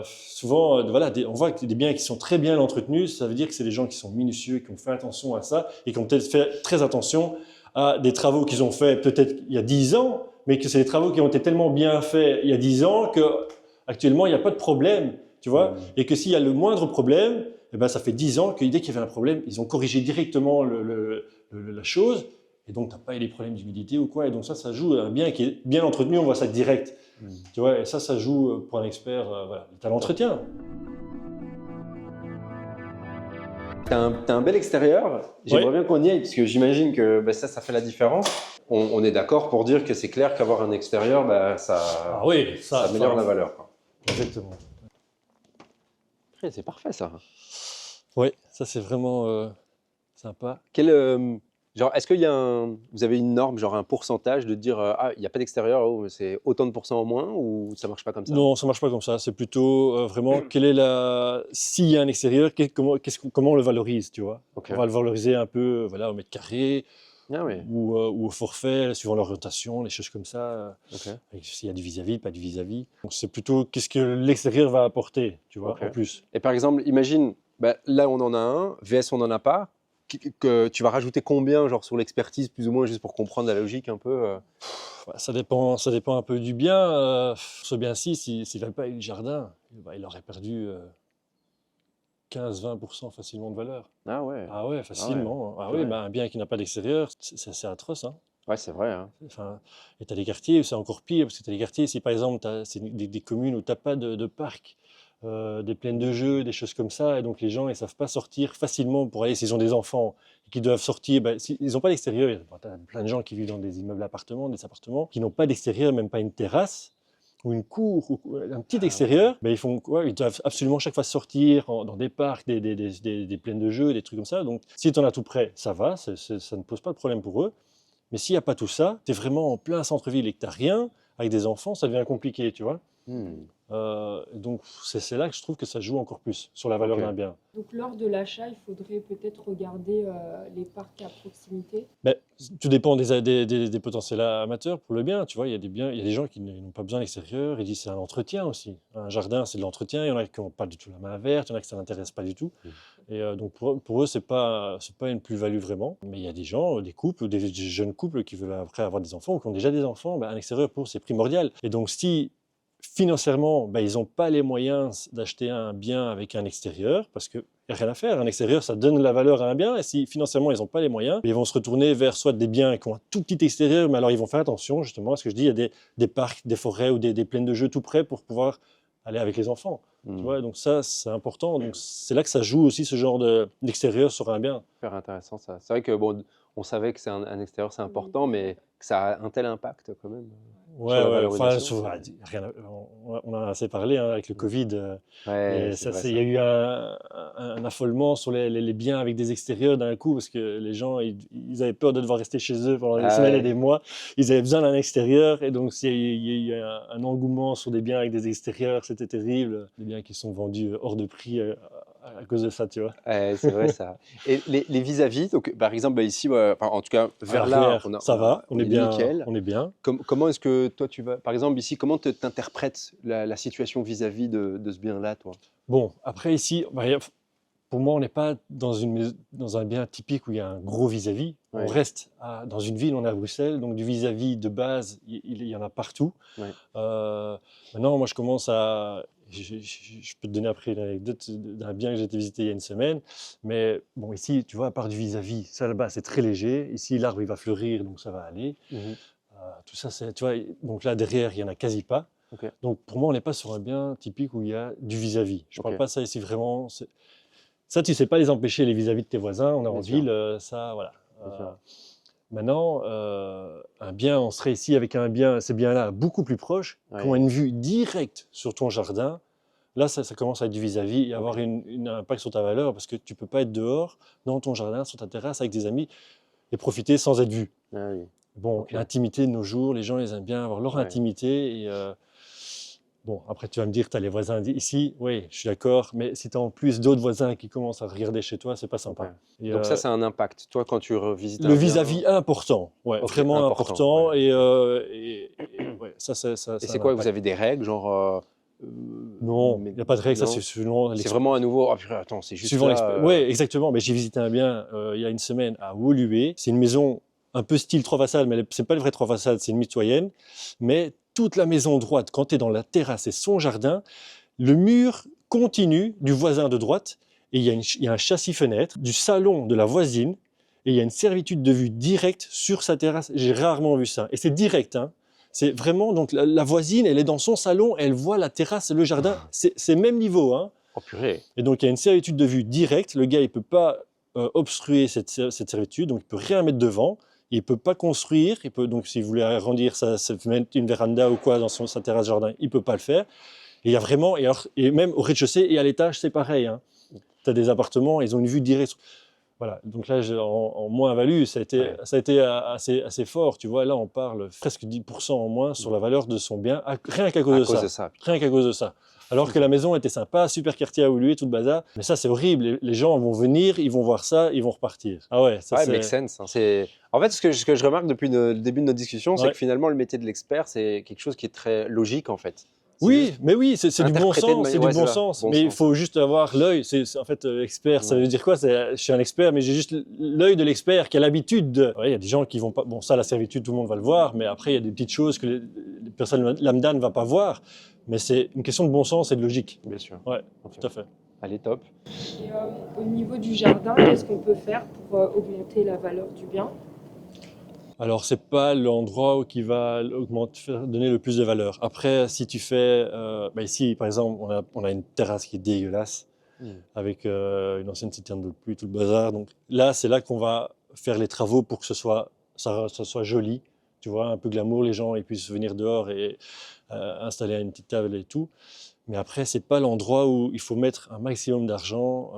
Souvent, voilà, on voit que des biens qui sont très bien entretenus, ça veut dire que c'est des gens qui sont minutieux, qui ont fait attention à ça et qui ont peut-être fait très attention à des travaux qu'ils ont fait peut-être il y a 10 ans, mais que c'est des travaux qui ont été tellement bien faits il y a 10 ans qu'actuellement, il n'y a pas de problème, tu vois, et que s'il y a le moindre problème, eh ben, ça fait 10 ans que dès qu'il y avait un problème, ils ont corrigé directement la chose, et donc tu n'as pas eu des problèmes d'humidité ou quoi, et donc ça joue. Un bien qui est bien entretenu, on voit ça direct, tu vois, et ça joue pour un expert, voilà, tu as l'entretien. T'as un bel extérieur, j'aimerais bien qu'on y aille, parce que j'imagine que bah, ça fait la différence. On est d'accord pour dire que c'est clair qu'avoir un extérieur, bah, ça améliore la valeur. Quoi. Exactement. C'est parfait ça. Oui, ça c'est vraiment sympa. Genre, est-ce qu'il y a vous avez une norme, genre un pourcentage de dire il n'y a pas d'extérieur, c'est autant de pourcents en moins, ou ça marche pas comme ça? Non, ça marche pas comme ça. C'est plutôt vraiment s'il y a un extérieur, comment on le valorise, tu vois. On va le valoriser un peu, voilà, au mètre carré. Ou au forfait, suivant l'orientation, les choses comme ça. S'il y a du vis-à-vis, pas du vis-à-vis. Donc c'est plutôt qu'est-ce que l'extérieur va apporter, tu vois, en plus. Et par exemple, imagine, bah, là on en a un, VS on n'en a pas. Que tu vas rajouter combien genre sur l'expertise, plus ou moins, juste pour comprendre la logique un peu Ça dépend un peu du bien. Ce bien-ci, s'il n'avait pas eu le jardin, il aurait perdu 15-20% facilement de valeur. Ah ouais. Ah ouais, facilement. Ah ouais, un bien qui n'a pas d'extérieur, c'est atroce. Hein. Ouais, c'est vrai. Hein. Enfin, et tu as des quartiers où c'est encore pire, parce que tu as des quartiers, si par exemple, c'est des communes où tu n'as pas de parc, des plaines de jeux, des choses comme ça, et donc les gens, ils ne savent pas sortir facilement pour aller, s'ils ont des enfants, qui doivent sortir, ils n'ont pas d'extérieur. Il y a plein de gens qui vivent dans des immeubles appartements, des appartements, qui n'ont pas d'extérieur, même pas une terrasse, ou une cour, ou un petit extérieur, ils font quoi? Ils doivent absolument chaque fois sortir dans des parcs, des plaines de jeux, des trucs comme ça. Donc, si tu en as tout près, ça va, ça ne pose pas de problème pour eux. Mais s'il n'y a pas tout ça, tu es vraiment en plein centre-ville et que tu n'as rien, avec des enfants, ça devient compliqué, tu vois. Donc c'est là que je trouve que ça joue encore plus sur la valeur Ok. d'un bien. Donc lors de l'achat, il faudrait peut-être regarder les parcs à proximité. Mais tout dépend des potentiels amateurs pour le bien. Tu vois, il y a des biens, il y a des gens qui n'ont pas besoin d'extérieur. Ils disent c'est un entretien aussi. Un jardin, c'est de l'entretien. Il y en a qui n'ont pas du tout la main verte. Il y en a qui ça n'intéresse pas du tout. Et donc pour eux, c'est pas une plus-value vraiment. Mais il y a des gens, des couples, des jeunes couples qui veulent après avoir des enfants ou qui ont déjà des enfants. Ben, un extérieur pour eux, c'est primordial. Et donc si financièrement, ben, ils n'ont pas les moyens d'acheter un bien avec un extérieur, parce qu'il n'y a rien à faire. Un extérieur, ça donne la valeur à un bien, et si financièrement, ils n'ont pas les moyens, ils vont se retourner vers soit des biens qui ont un tout petit extérieur, mais alors ils vont faire attention, justement, à ce que je dis, il y a des parcs, des forêts ou des plaines de jeux tout près pour pouvoir aller avec les enfants. Tu vois, donc ça, c'est important. Donc c'est là que ça joue aussi ce genre d'extérieur sur un bien. Super intéressant ça. C'est vrai que bon, on savait que c'est un extérieur, c'est important, mais que ça a un tel impact quand même Ouais, sur la ouais, enfin, valorisation. on en a assez parlé hein, avec le Covid. Ouais, Et c'est vrai il y ça. a eu un affolement sur les biens avec des extérieurs d'un coup parce que les gens ils avaient peur de devoir rester chez eux pendant des Ah semaines et ouais. des mois. Ils avaient besoin d'un extérieur et donc il y a eu un engouement sur des biens avec des extérieurs. C'était terrible. Des biens qui sont vendus hors de prix à cause de ça, tu vois. Ouais, c'est vrai ça. Et les vis-à-vis, donc par exemple ici, enfin, en tout cas À vers là, l'arrière, ça va, on est nickel. on est bien. Comment est-ce que toi tu vas, par exemple ici, comment t'interprètes la situation vis-à-vis de ce bien-là, toi? Bon, après ici, bah, pour moi, on n'est pas dans un bien typique où il y a un gros vis-à-vis. On Ouais. reste dans une ville, on est à Bruxelles, donc du vis-à-vis de base, il y en a partout. Ouais. Maintenant, moi, je commence à... Je peux te donner après une anecdote d'un bien que j'ai été visiter il y a une semaine. Mais bon, ici, tu vois, à part du vis-à-vis, ça là-bas, c'est très léger. Ici, l'arbre, il va fleurir, donc ça va aller. Mhm. Tout ça, c'est, tu vois, donc là, derrière, il n'y en a quasi pas. Ok. Donc, pour moi, on n'est pas sur un bien typique où il y a du vis-à-vis. Je ne parle Ok. pas de ça ici vraiment. Ça, tu ne sais pas les empêcher, les vis-à-vis de tes voisins. On est en Bien sûr. ville, ça, voilà. Bien sûr. Maintenant, un bien, on serait ici avec ces biens-là beaucoup plus proches, qui ont Ouais. une vue directe sur ton jardin. Là, ça commence à être du vis-à-vis et avoir un impact sur ta valeur parce que tu ne peux pas être dehors, dans ton jardin, sur ta terrasse, avec des amis et profiter sans être vu. Ah oui. Bon, Ok. l'intimité de nos jours, les gens, ils aiment bien avoir leur Ouais. intimité. Et, bon, après, tu vas me dire, tu as les voisins ici. Oui, je suis d'accord. Mais si tu as en plus d'autres voisins qui commencent à regarder chez toi, c'est pas sympa. Ok. Et, Donc ça, c'est un impact. Toi, quand tu revisites un le bien, vis-à-vis important, ouais, ok, vraiment important. ouais. Et ouais, ça, Et ça c'est a un quoi? Vous impact. avez des règles, genre Non, mais il n'y a pas de règle. Ça, non, c'est suivant c'est vraiment à nouveau. Ah, purée, attends, c'est juste suivant là. Oui, exactement. Mais j'ai visité un bien il y a une semaine à Woluwe. C'est une maison un peu style trois façades, mais ce n'est pas le vrai trois façades, c'est une mitoyenne. Mais toute la maison droite, quand tu es dans la terrasse et son jardin, le mur continu du voisin de droite, et il y a un châssis-fenêtre du salon de la voisine, et il y a une servitude de vue directe sur sa terrasse. J'ai rarement vu ça. Et c'est direct, hein. C'est vraiment, donc la voisine, elle est dans son salon, elle voit la terrasse et le jardin. C'est même niveau, hein. Oh purée. Et donc, il y a une servitude de vue directe. Le gars, il ne peut pas obstruer cette servitude, donc il ne peut rien mettre devant. Il ne peut pas construire. Donc, s'il voulait agrandir mettre une véranda ou quoi dans sa terrasse jardin, il ne peut pas le faire. Et il y a vraiment, et même au rez-de-chaussée et à l'étage, c'est pareil, hein. Tu as des appartements, ils ont une vue directe. Voilà, donc là, en moins-value, ça a été assez fort. Tu vois, là, on parle presque 10% en moins sur la valeur de son bien, rien qu'à cause À de cause ça. de ça. Rien qu'à cause de ça. Alors que la maison était sympa, super quartier à Woluwe, tout le bazar. Mais ça, c'est horrible. Les gens vont venir, ils vont voir ça, ils vont repartir. Ah ouais, ça Ouais, c'est... make sense. Hein. En fait, ce que je remarque depuis le début de notre discussion, c'est Ouais. que finalement, le métier de l'expert, c'est quelque chose qui est très logique, en fait. C'est Oui, juste mais oui, c'est du bon interpréter de sens, c'est manière- du ouais, bon c'est ça, sens. bon Mais il sens. faut juste avoir l'œil. En fait, expert, ça Ouais. veut dire quoi? Je suis un expert, mais j'ai juste l'œil de l'expert qui a l'habitude de... Ouais, il y a des gens qui vont pas... Bon, ça, la servitude, tout le monde va le voir, mais après, il y a des petites choses que les personnes lambda ne va pas voir. Mais c'est une question de bon sens et de logique. Bien sûr. Ouais, Ok. tout à fait. Allez, top. Et au niveau du jardin, qu'est-ce qu'on peut faire pour augmenter la valeur du bien? Alors, c'est pas l'endroit qui va donner le plus de valeur. Après, si tu fais... ici, par exemple, on a une terrasse qui est dégueulasse, avec une ancienne citerne de pluie, tout le bazar. Donc là, c'est là qu'on va faire les travaux pour que ça soit joli, tu vois, un peu glamour, les gens ils puissent venir dehors et installer une petite table et tout. Mais après, c'est pas l'endroit où il faut mettre un maximum d'argent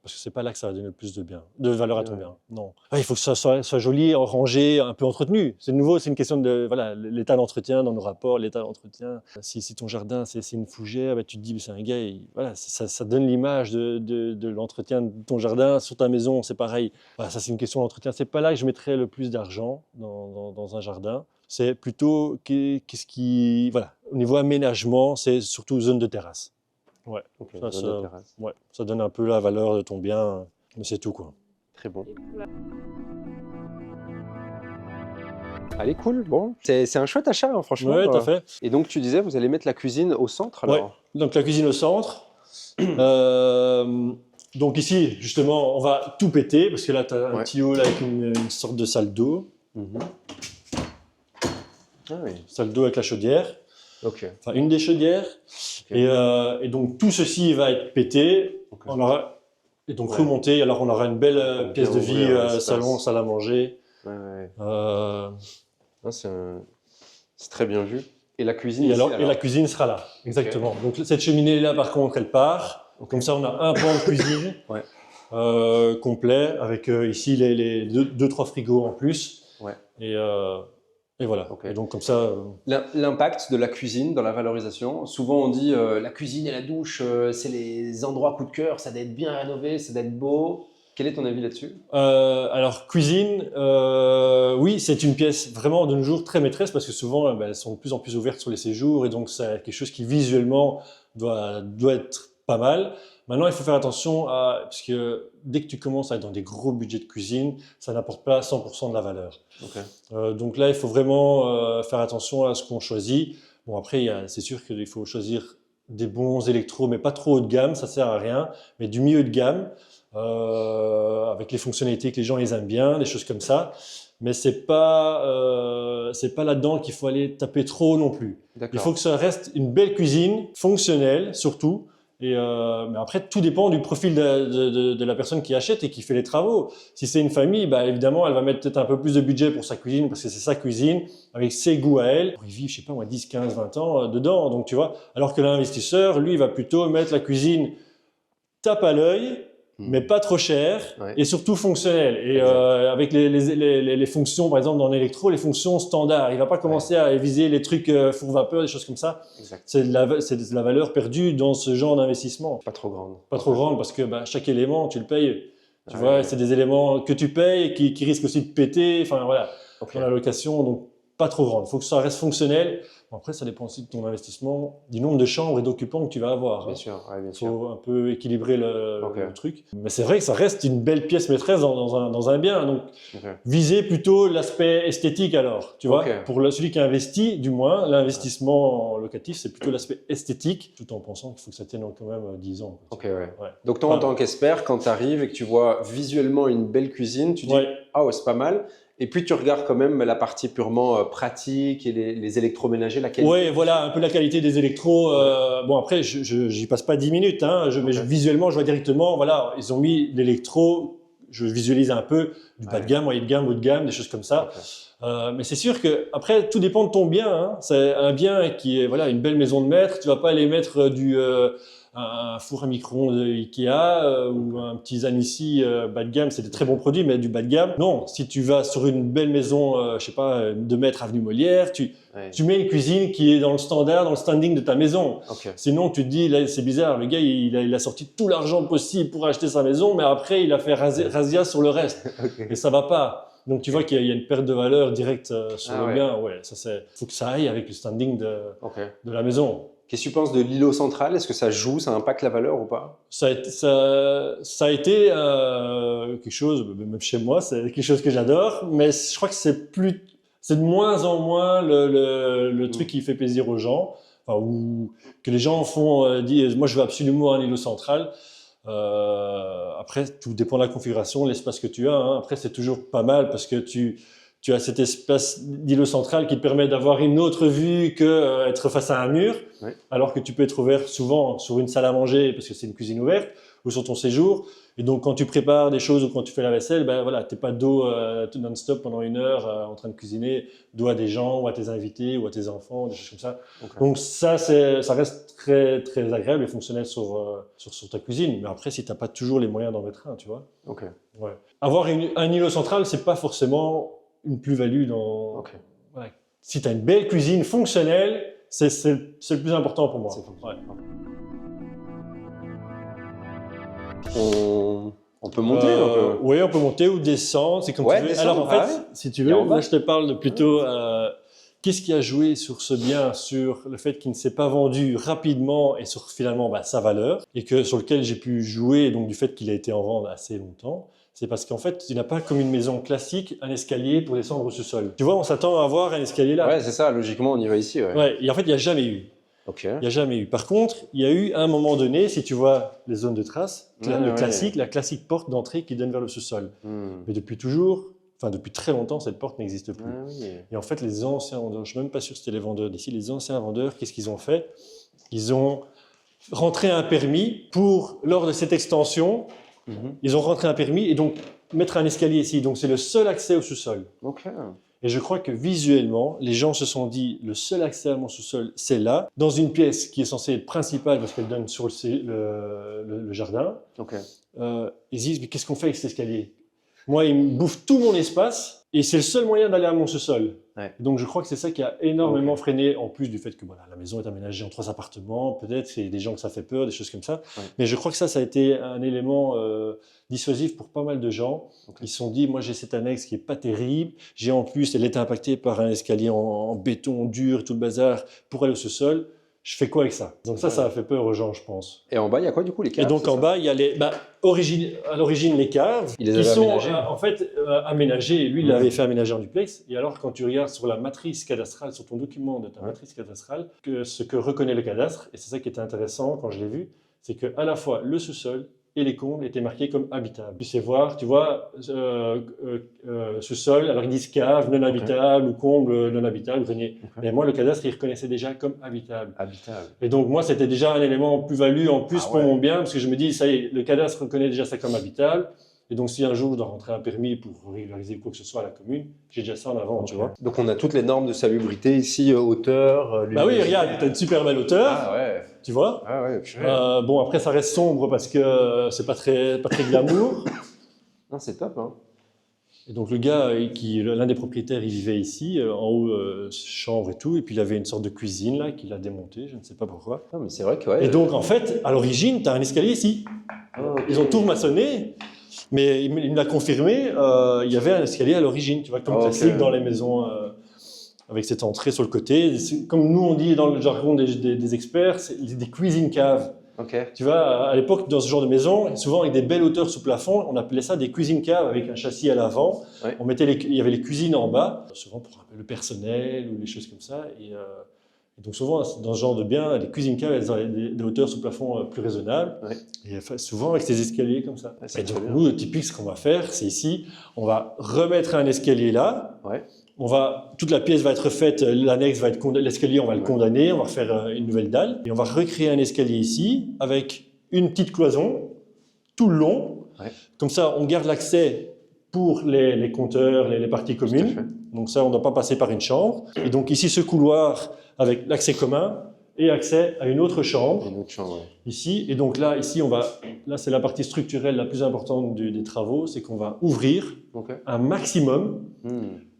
Parce que c'est pas là que ça va donner le plus de valeur à ton bien. Non. Ah, il faut que ça soit joli, rangé, un peu entretenu. C'est nouveau, c'est une question de voilà, l'état d'entretien dans nos rapports, l'état d'entretien. Si ton jardin c'est une fougère, bah, tu te dis c'est un gars, voilà, ça donne l'image de l'entretien de ton jardin. Sur ta maison, c'est pareil. Voilà, ça c'est une question d'entretien. C'est pas là que je mettrais le plus d'argent dans un jardin. C'est plutôt qu'est-ce qui, voilà, au niveau aménagement, c'est surtout zone de terrasse. Ouais, Ok, ça, zone de terrasse. ouais, ça donne un peu la valeur de ton bien, mais c'est tout quoi. Très bon. Allez, cool. Bon, c'est un chouette achat, hein, franchement. Ouais, tout à fait. Et donc, tu disais, vous allez mettre la cuisine au centre, Ouais, alors? donc la cuisine au centre. Donc ici, justement, on va tout péter, parce que là, tu as un tuyau là, avec une sorte de salle d'eau. Ah oui. Salle d'eau avec la chaudière. Ok. Enfin, une des chaudières. Okay. Et donc, tout ceci va être pété. Okay. Et donc, remonté. Alors, on aura une belle pièce de vie, salon, salle à manger. C'est très bien vu. Et la cuisine et la cuisine sera là, exactement. Okay. Donc, cette cheminée-là, par contre, elle part. Comme ça, on a un pan de cuisine complet, avec ici les 2-3 frigos en plus. Et voilà. Okay. Et donc comme ça. L'impact de la cuisine dans la valorisation. Souvent on dit la cuisine et la douche, c'est les endroits coup de cœur, ça doit être bien rénové, ça doit être beau. Quel est ton avis là-dessus? Alors cuisine, oui, c'est une pièce vraiment de nos jours très maîtresse parce que souvent elles sont de plus en plus ouvertes sur les séjours et donc c'est quelque chose qui visuellement doit être pas mal. Maintenant, il faut faire attention parce que dès que tu commences à être dans des gros budgets de cuisine, ça n'apporte pas 100% de la valeur. Okay. Donc là, il faut vraiment faire attention à ce qu'on choisit. Bon, après, c'est sûr qu'il faut choisir des bons électros, mais pas trop haut de gamme, ça sert à rien, mais du milieu de gamme, avec les fonctionnalités que les gens ils aiment bien, des choses comme ça. Mais c'est pas là-dedans qu'il faut aller taper trop non plus. Il faut que ça reste une belle cuisine, fonctionnelle surtout. Mais après, tout dépend du profil de la personne qui achète et qui fait les travaux. Si c'est une famille, bah, évidemment, elle va mettre peut-être un peu plus de budget pour sa cuisine parce que c'est sa cuisine, avec ses goûts à elle. Pour y vivre, je sais pas moi, 10, 15, 20 ans dedans. Donc, tu vois, alors que l'investisseur, lui, il va plutôt mettre la cuisine tape à l'œil, mais pas trop cher et surtout fonctionnel. Et avec les fonctions, par exemple, dans l'électro, les fonctions standards. Il va pas commencer à viser les trucs four vapeur, des choses comme ça. C'est de la valeur perdue dans ce genre d'investissement. Pas trop grande. Pas trop grande parce que chaque élément, tu le payes. Tu vois, c'est des éléments que tu payes et qui risquent aussi de péter. Enfin voilà, dans la location, donc pas trop grande. Il faut que ça reste fonctionnel. Bon, après, ça dépend aussi de ton investissement, du nombre de chambres et d'occupants que tu vas avoir. Bien sûr, bien sûr. Il faut un peu équilibrer le truc. Mais c'est vrai que ça reste une belle pièce maîtresse dans un bien. Donc, visez plutôt l'aspect esthétique alors. Tu vois, pour celui qui investit, du moins, l'investissement locatif, c'est plutôt l'aspect esthétique, tout en pensant qu'il faut que ça tienne quand même 10 ans. Donc, toi, en tant qu'expert, quand tu arrives et que tu vois visuellement une belle cuisine, tu dis « Ah ouais, c'est pas mal ». Et puis tu regardes quand même la partie purement pratique et les électroménagers, la qualité. Oui, voilà, un peu la qualité des électros. Bon, après, j'y passe pas 10 minutes, hein, mais visuellement, je vois directement, voilà, ils ont mis l'électro, je visualise un peu du bas de gamme, moyen de gamme, haut de gamme, des choses comme ça. Mais c'est sûr que après, tout dépend de ton bien. Hein. C'est un bien qui est une belle maison de maître. Tu vas pas aller mettre un four à micro-ondes Ikea ou un petit Zanissi bas de gamme, c'est des très bons produits, mais du bas de gamme. Non, si tu vas sur une belle maison, je sais pas, 2 mètres avenue Molière, tu mets une cuisine qui est dans le standard, dans le standing de ta maison. Sinon, tu te dis, là, c'est bizarre, le gars, il a sorti tout l'argent possible pour acheter sa maison, mais après, il a fait razzia sur le reste. Et ça va pas. Donc, tu vois qu'il y a une perte de valeur directe sur le bien. Ouais, faut que ça aille avec le standing de la maison. Qu'est-ce que tu penses de l'îlot central? Est-ce que ça joue, ça impacte la valeur ou pas? Ça a été quelque chose, même chez moi, c'est quelque chose que j'adore, mais je crois que c'est de moins en moins le truc qui fait plaisir aux gens, ou que les gens disent, moi je veux absolument un îlot central. Après, tout dépend de la configuration, l'espace que tu as. Hein. Après, c'est toujours pas mal parce que tu tu as cet espace d'îlot central qui te permet d'avoir une autre vue que être face à un mur, Ouais. alors que tu peux être ouvert souvent sur une salle à manger parce que c'est une cuisine ouverte ou sur ton séjour. Et donc, quand tu prépares des choses ou quand tu fais la vaisselle, ben voilà, t'es pas dos non-stop pendant 1 heure en train de cuisiner, dos à des gens ou à tes invités ou à tes enfants, des choses comme ça. Ok. Donc ça reste très, très agréable et fonctionnel sur ta cuisine. Mais après, si t'as pas toujours les moyens d'en mettre un, tu vois. Ok. Ouais. Avoir un îlot central, c'est pas forcément une plus-value dans... Ok. Ouais. Si tu as une belle cuisine fonctionnelle, c'est le plus important pour moi. C'est fonctionnel. Ouais. On peut monter un peu. Oui, on peut monter ou descendre, c'est comme Ouais, tu veux. descendre, Alors en fait, ah ouais. si tu Et veux, en bas. là je te parle de plutôt qu'est-ce qui a joué sur ce bien, sur le fait qu'il ne s'est pas vendu rapidement et sur finalement sa valeur, et que sur lequel j'ai pu jouer, donc du fait qu'il a été en vente assez longtemps. C'est parce qu'en fait, il n'a pas comme une maison classique un escalier pour descendre au sous-sol. Tu vois, on s'attend à avoir un escalier là. Ouais, c'est ça, logiquement, on y va ici. Ouais. Ouais, et en fait, il n'y a jamais eu. Ok. Il n'y a jamais eu. Par contre, il y a eu à un moment donné, si tu vois les zones de traces, Ouais, le ouais. classique, la classique porte d'entrée qui donne vers le sous-sol. Mais depuis toujours, enfin depuis très longtemps, cette porte n'existe plus. Ah oui. Et en fait, les anciens vendeurs, je ne suis même pas sûr que c'était les vendeurs d'ici, les anciens vendeurs, qu'est-ce qu'ils ont fait? Ils ont rentré un permis pour, lors de cette extension, ils ont rentré un permis et donc mettre un escalier ici. Donc c'est le seul accès au sous-sol. Ok. Et je crois que visuellement, les gens se sont dit, le seul accès à mon sous-sol, c'est là, dans une pièce qui est censée être principale parce qu'elle donne sur le jardin. Ok. Ils se disent, mais qu'est-ce qu'on fait avec cet escalier? Moi, il me bouffe tout mon espace et c'est le seul moyen d'aller à mon sous-sol. Ouais. Donc je crois que c'est ça qui a énormément freiné, en plus du fait que voilà, la maison est aménagée en 3 appartements, peut-être c'est des gens que ça fait peur, des choses comme ça. Ouais. Mais je crois que ça a été un élément dissuasif pour pas mal de gens. Ok. Ils se sont dit, moi j'ai cette annexe qui est pas terrible, j'ai en plus, elle était impactée par un escalier en béton dur et tout le bazar pour aller au sous-sol. Je fais quoi avec ça? Donc ça a fait peur aux gens, je pense. Et en bas, il y a quoi du coup, les caves? Et donc c'est en ça bas, il y a à l'origine les caves Il les qui avait sont aménagées. en fait aménagées. Lui, il l'avait fait aménager en duplex. Et alors, quand tu regardes sur la matrice cadastrale, sur ton document de ta matrice cadastrale, ce que reconnaît le cadastre, et c'est ça qui était intéressant quand je l'ai vu, c'est que à la fois le sous-sol et les combles étaient marqués comme habitables. Tu sais voir, tu vois, sous-sol, alors ils disent cave non habitable ou comble non habitable, grenier. Mais moi, le cadastre, il reconnaissait déjà comme habitable. Habitable. Et donc moi, c'était déjà un élément plus-value en plus Ah pour ouais. mon bien, parce que je me dis, ça y est, le cadastre reconnaît déjà ça comme habitable. Et donc si un jour je dois rentrer un permis pour régulariser quoi que ce soit à la commune, j'ai déjà ça en avant, tu vois. Donc on a toutes les normes de salubrité ici, hauteur, Bah oui, luminosité. regarde, t'as une super belle hauteur, Ah ouais. tu vois. Ah ouais, purée. Bon, après ça reste sombre parce que c'est pas très glamour. Non, c'est top, hein. Et donc le gars, l'un des propriétaires, il vivait ici, en haut, chambre et tout, et puis il avait une sorte de cuisine là qu'il a démontée, je ne sais pas pourquoi. Non, mais c'est vrai que ouais. Et donc en fait, à l'origine, tu as un escalier ici. Ah, ok. Ils ont tout remaçonné, mais il me l'a confirmé, il y avait un escalier à l'origine, tu vois, comme Ah, ok. classique dans les maisons avec cette entrée sur le côté. Comme nous on dit dans le jargon des experts, c'est des cuisine caves. Ok. Tu vois, à l'époque, dans ce genre de maison, souvent avec des belles hauteurs sous plafond, on appelait ça des cuisine caves avec un châssis à l'avant. Ouais. Il y avait les cuisines en bas, souvent pour le personnel ou les choses comme ça. Et donc souvent, dans ce genre de bien, les cuisine caves, elles ont des hauteurs sous plafond plus raisonnables. Ouais. Et souvent avec ces escaliers comme ça. Ouais, c'est Et donc très bien. nous, typique, ce qu'on va faire, c'est ici, on va remettre un escalier là. Ouais. Toute la pièce va être faite, l'annexe va être l'escalier, on va le condamner, on va refaire une nouvelle dalle et on va recréer un escalier ici avec une petite cloison tout le long. Ouais. Comme ça, on garde l'accès pour les compteurs, les parties Tout à fait. communes. Donc ça, on ne doit pas passer par une chambre. Et donc ici, ce couloir avec l'accès commun et accès à une autre chambre Une autre chambre, ouais. ici. Et donc là, ici, là, c'est la partie structurelle la plus importante des travaux, c'est qu'on va ouvrir Ok. un maximum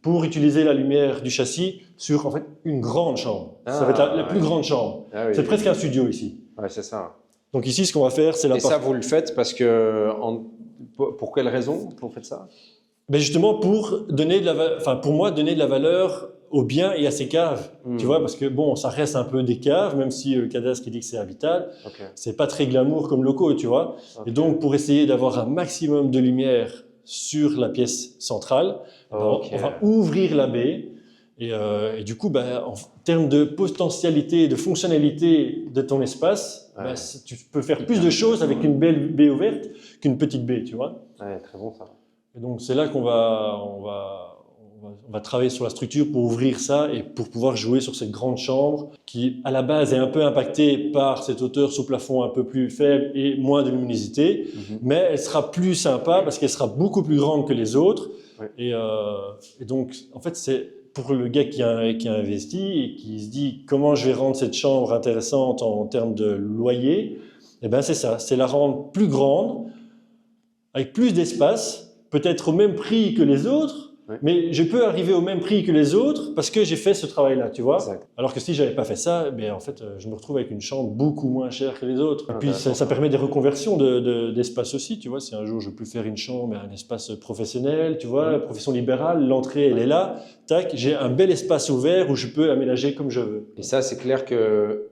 pour utiliser la lumière du châssis sur en fait une grande chambre. Ça va être la plus grande chambre. Ah, oui. C'est presque un studio ici. Ouais, c'est ça. Donc ici, ce qu'on va faire, c'est la Et ça, vous le faites parce que. Pour quelle raison vous faites ça? Ben justement pour donner pour moi, donner de la valeur aux biens et à ces caves. Tu vois, parce que bon, ça reste un peu des caves, même si le cadastre qui dit que c'est habitable, Ok. c'est pas très glamour comme locaux, tu vois. Ok. Et donc, pour essayer d'avoir un maximum de lumière sur la pièce centrale, Ok. on va ouvrir la baie. Et du coup, en termes de potentialité, de fonctionnalité de ton espace, Ouais. tu peux faire plus de choses avec une belle baie ouverte qu'une petite baie, tu vois. Ouais, très bon ça. Et donc, c'est là qu'on va on va travailler sur la structure pour ouvrir ça et pour pouvoir jouer sur cette grande chambre qui, à la base, est un peu impactée par cette hauteur sous plafond un peu plus faible et moins de luminosité, mais elle sera plus sympa parce qu'elle sera beaucoup plus grande que les autres. Ouais. Et donc, en fait, c'est pour le gars qui a investi et qui se dit comment je vais rendre cette chambre intéressante en termes de loyer, eh ben c'est ça, c'est la rendre plus grande, avec plus d'espace, peut-être au même prix que les autres, ouais. mais je peux arriver au même prix que les autres parce que j'ai fait ce travail-là, tu vois. Exact. Alors que si j'avais pas fait ça, ben en fait, je me retrouve avec une chambre beaucoup moins chère que les autres. Et puis Intéressant. ça permet des reconversions d'espace aussi, tu vois. Si un jour je veux plus faire une chambre, mais un espace professionnel, tu vois, profession libérale, l'entrée elle est là, tac, j'ai un bel espace ouvert où je peux aménager comme je veux. Et ça, c'est clair que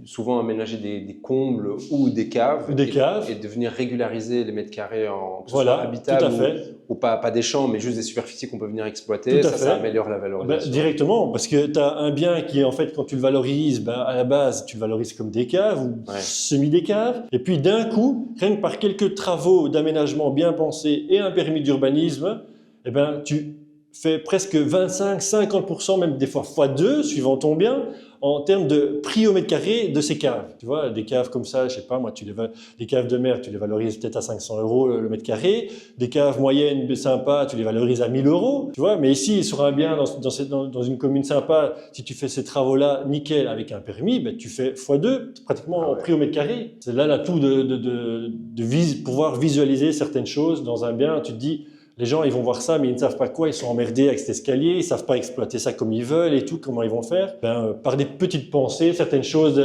souvent aménager des combles ou des caves, et de venir régulariser les mètres carrés que ce Voilà, soit habitable tout à fait. ou pas des champs, mais juste des superficies qu'on peut venir exploiter, Tout à fait. ça améliore la valorisation. Directement, parce que tu as un bien qui est en fait, quand tu le valorises, à la base, tu le valorises comme des caves ou semi-des-caves. Et puis d'un coup, rien que par quelques travaux d'aménagement bien pensés et un permis d'urbanisme, eh ben, tu fais presque 25-50%, même des fois x2, suivant ton bien, en termes de prix au mètre carré de ces caves. Tu vois, des caves comme ça, je sais pas moi, des caves de mer, tu les valorises peut-être à 500 € le mètre carré. Des caves moyennes, sympas, tu les valorises à 1000 €. Tu vois, mais ici, sur un bien, dans une commune sympa, si tu fais ces travaux-là, nickel, avec un permis, ben, tu fais x2, pratiquement en prix au mètre carré. C'est là l'atout de pouvoir visualiser certaines choses dans un bien. Tu te dis, les gens, ils vont voir ça, mais ils ne savent pas quoi. Ils sont emmerdés avec cet escalier. Ils ne savent pas exploiter ça comme ils veulent et tout. Comment ils vont faire? Par des petites pensées, certaines choses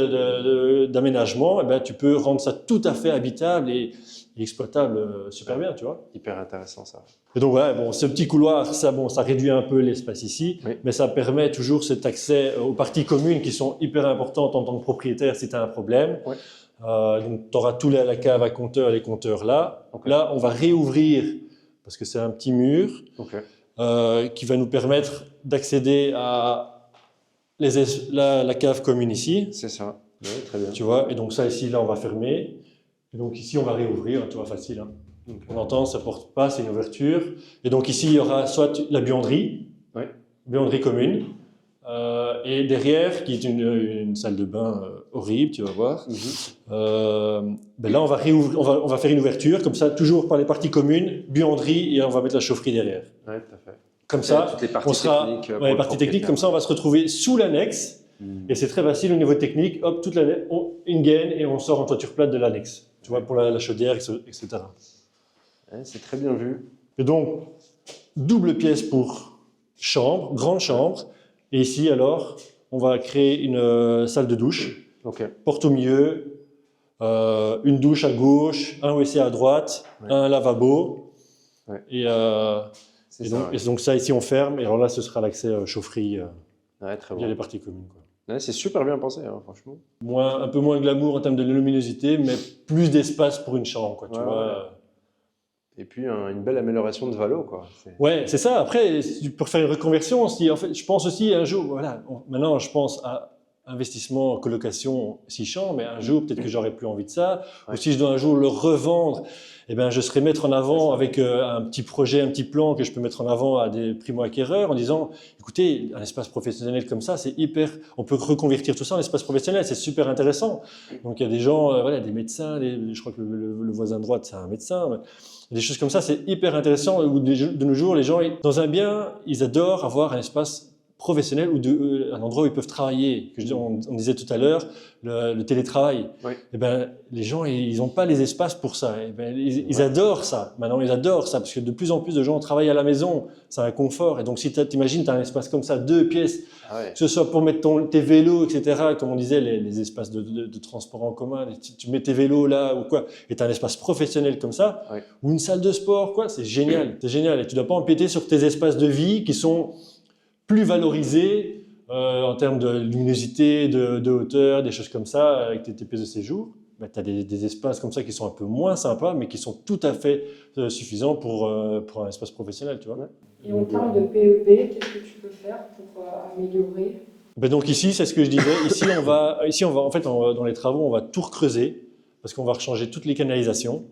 d'aménagement, tu peux rendre ça tout à fait habitable et exploitable super bien, tu vois. Hyper intéressant ça. Et donc voilà, bon, ce petit couloir, ça réduit un peu l'espace ici, mais ça permet toujours cet accès aux parties communes qui sont hyper importantes en tant que propriétaire si tu as un problème. Ouais. Donc tu auras la cave à compteur, les compteurs là. Okay. Là, on va réouvrir parce que c'est un petit mur qui va nous permettre d'accéder à la cave commune ici. C'est ça, ouais, très bien. Tu vois, et donc ça ici, là, on va fermer. Et donc ici, on va réouvrir, tu vois, facile. Hein. On entend, ça porte pas, c'est une ouverture. Et donc ici, il y aura soit la buanderie, buanderie commune, et derrière, qui est une salle de bain horrible, tu vas voir. Là, on va faire une ouverture, comme ça, toujours par les parties communes, buanderie, et on va mettre la chaufferie derrière. Ouais, tout à fait. Comme ça, toutes les parties on sera, techniques. les parties techniques, comme ça, on va se retrouver sous l'annexe, et c'est très facile au niveau technique, hop, toute l'annexe, une gaine, et on sort en toiture plate de l'annexe, tu vois, pour la chaudière, etc. Ouais, c'est très bien vu. Et donc, double pièce pour chambre, grande chambre. Et ici, alors, on va créer une salle de douche. Porte au milieu, une douche à gauche, un WC à droite, un lavabo. Et donc ça, ici, on ferme. Et alors là, ce sera l'accès chaufferie via les parties communes. Quoi. Ouais, c'est super bien pensé, hein, franchement. Un peu moins glamour en termes de luminosité, mais plus d'espace pour une chambre. Quoi, tu vois. Et puis une belle amélioration de valo, quoi. Ouais, c'est ça. Après, pour faire une reconversion, en fait, je pense aussi un jour, voilà, maintenant je pense à investissement, colocation, 6 chambres, mais un jour peut-être que j'aurais plus envie de ça. Ou si je dois un jour le revendre, eh ben, je serai mettre en avant avec un petit projet, un petit plan que je peux mettre en avant à des primo-acquéreurs en disant, écoutez, un espace professionnel comme ça, c'est on peut reconvertir tout ça en espace professionnel, c'est super intéressant. Donc il y a des gens, des médecins, je crois que le voisin de droite, c'est un médecin. Des choses comme ça, c'est hyper intéressant. De nos jours, les gens, dans un bien, ils adorent avoir un espace professionnel ou un endroit où ils peuvent travailler. On disait tout à l'heure, le télétravail. Et les gens, ils n'ont pas les espaces pour ça. Ils adorent ça. Maintenant, ils adorent ça parce que de plus en plus de gens travaillent à la maison. C'est un confort. Et donc, si tu imagines, tu as un espace comme ça, 2 pièces, que ce soit pour mettre tes vélos, etc., comme on disait, les espaces de transport en commun, tu mets tes vélos là ou quoi, et tu as un espace professionnel comme ça, ou une salle de sport, quoi, c'est génial. C'est génial. Et tu ne dois pas empiéter sur tes espaces de vie qui sont plus valorisés en termes de luminosité, de hauteur, des choses comme ça, avec tes pièces de séjour. Tu as des espaces comme ça qui sont un peu moins sympas, mais qui sont tout à fait suffisants pour un espace professionnel, tu vois. Et en termes de PEP, qu'est-ce que tu peux faire pour améliorer? Donc ici, c'est ce que je disais. Ici, on va, en fait, dans les travaux, on va tout recreuser parce qu'on va rechanger toutes les canalisations.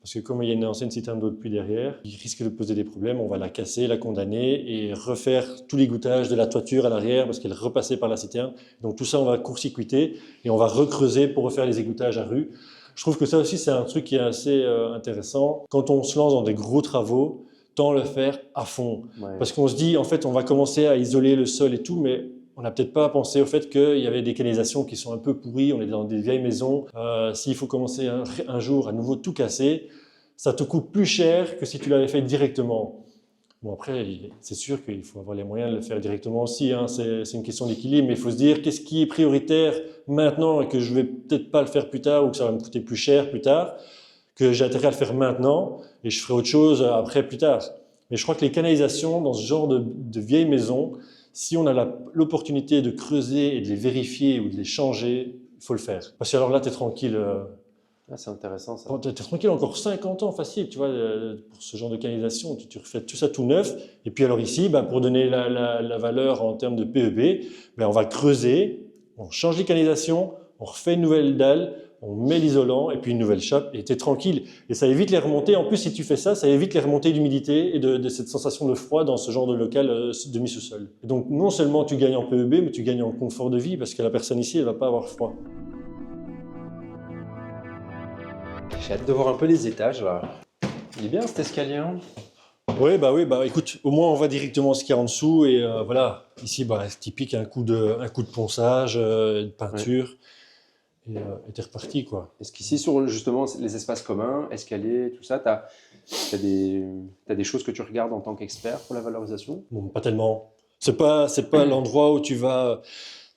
Parce que comme il y a une ancienne citerne d'eau de pluie derrière, il risque de poser des problèmes. On va la casser, la condamner et refaire tout l'égouttage de la toiture à l'arrière parce qu'elle est repassée par la citerne. Donc tout ça, on va court-circuiter et on va recreuser pour refaire les égoutages à rue. Je trouve que ça aussi, c'est un truc qui est assez intéressant. Quand on se lance dans des gros travaux, tant le faire à fond. Ouais. Parce qu'on se dit, en fait, on va commencer à isoler le sol et tout, mais on n'a peut-être pas pensé au fait qu'il y avait des canalisations qui sont un peu pourries, on est dans des vieilles maisons. S'il faut commencer un jour à nouveau tout casser, ça te coûte plus cher que si tu l'avais fait directement. Bon, après, c'est sûr qu'il faut avoir les moyens de le faire directement aussi, hein. C'est une question d'équilibre, mais il faut se dire qu'est-ce qui est prioritaire maintenant et que je vais peut-être pas le faire plus tard ou que ça va me coûter plus cher plus tard, que j'ai intérêt à le faire maintenant et je ferai autre chose après plus tard. Mais je crois que les canalisations dans ce genre de vieilles maisons, si on a l'opportunité de creuser et de les vérifier ou de les changer, il faut le faire. Parce que alors là, tu es tranquille. Ah, c'est intéressant ça. Tu es tranquille encore 50 ans facile, tu vois, pour ce genre de canalisation. Tu refais tout ça tout neuf. Et puis alors ici, pour donner la valeur en termes de PEB, on va creuser, on change les canalisations, on refait une nouvelle dalle, on met l'isolant et puis une nouvelle chape et tu es tranquille. Et ça évite les remontées. En plus, si tu fais ça, ça évite les remontées d'humidité et de cette sensation de froid dans ce genre de local demi-sous-sol. Et donc, non seulement tu gagnes en PEB, mais tu gagnes en confort de vie parce que la personne ici, elle ne va pas avoir froid. J'ai hâte de voir un peu les étages là. Il est bien cet escalier, hein? Oui, écoute, au moins on va directement ce qu'il y a en dessous et voilà. Ici, c'est typique, un coup de ponçage, de peinture. Et t'es reparti, quoi. Est-ce qu'ici, sur justement les espaces communs, escaliers, tout ça, t'as des choses que tu regardes en tant qu'expert pour la valorisation? Bon, pas tellement. C'est pas l'endroit où tu vas.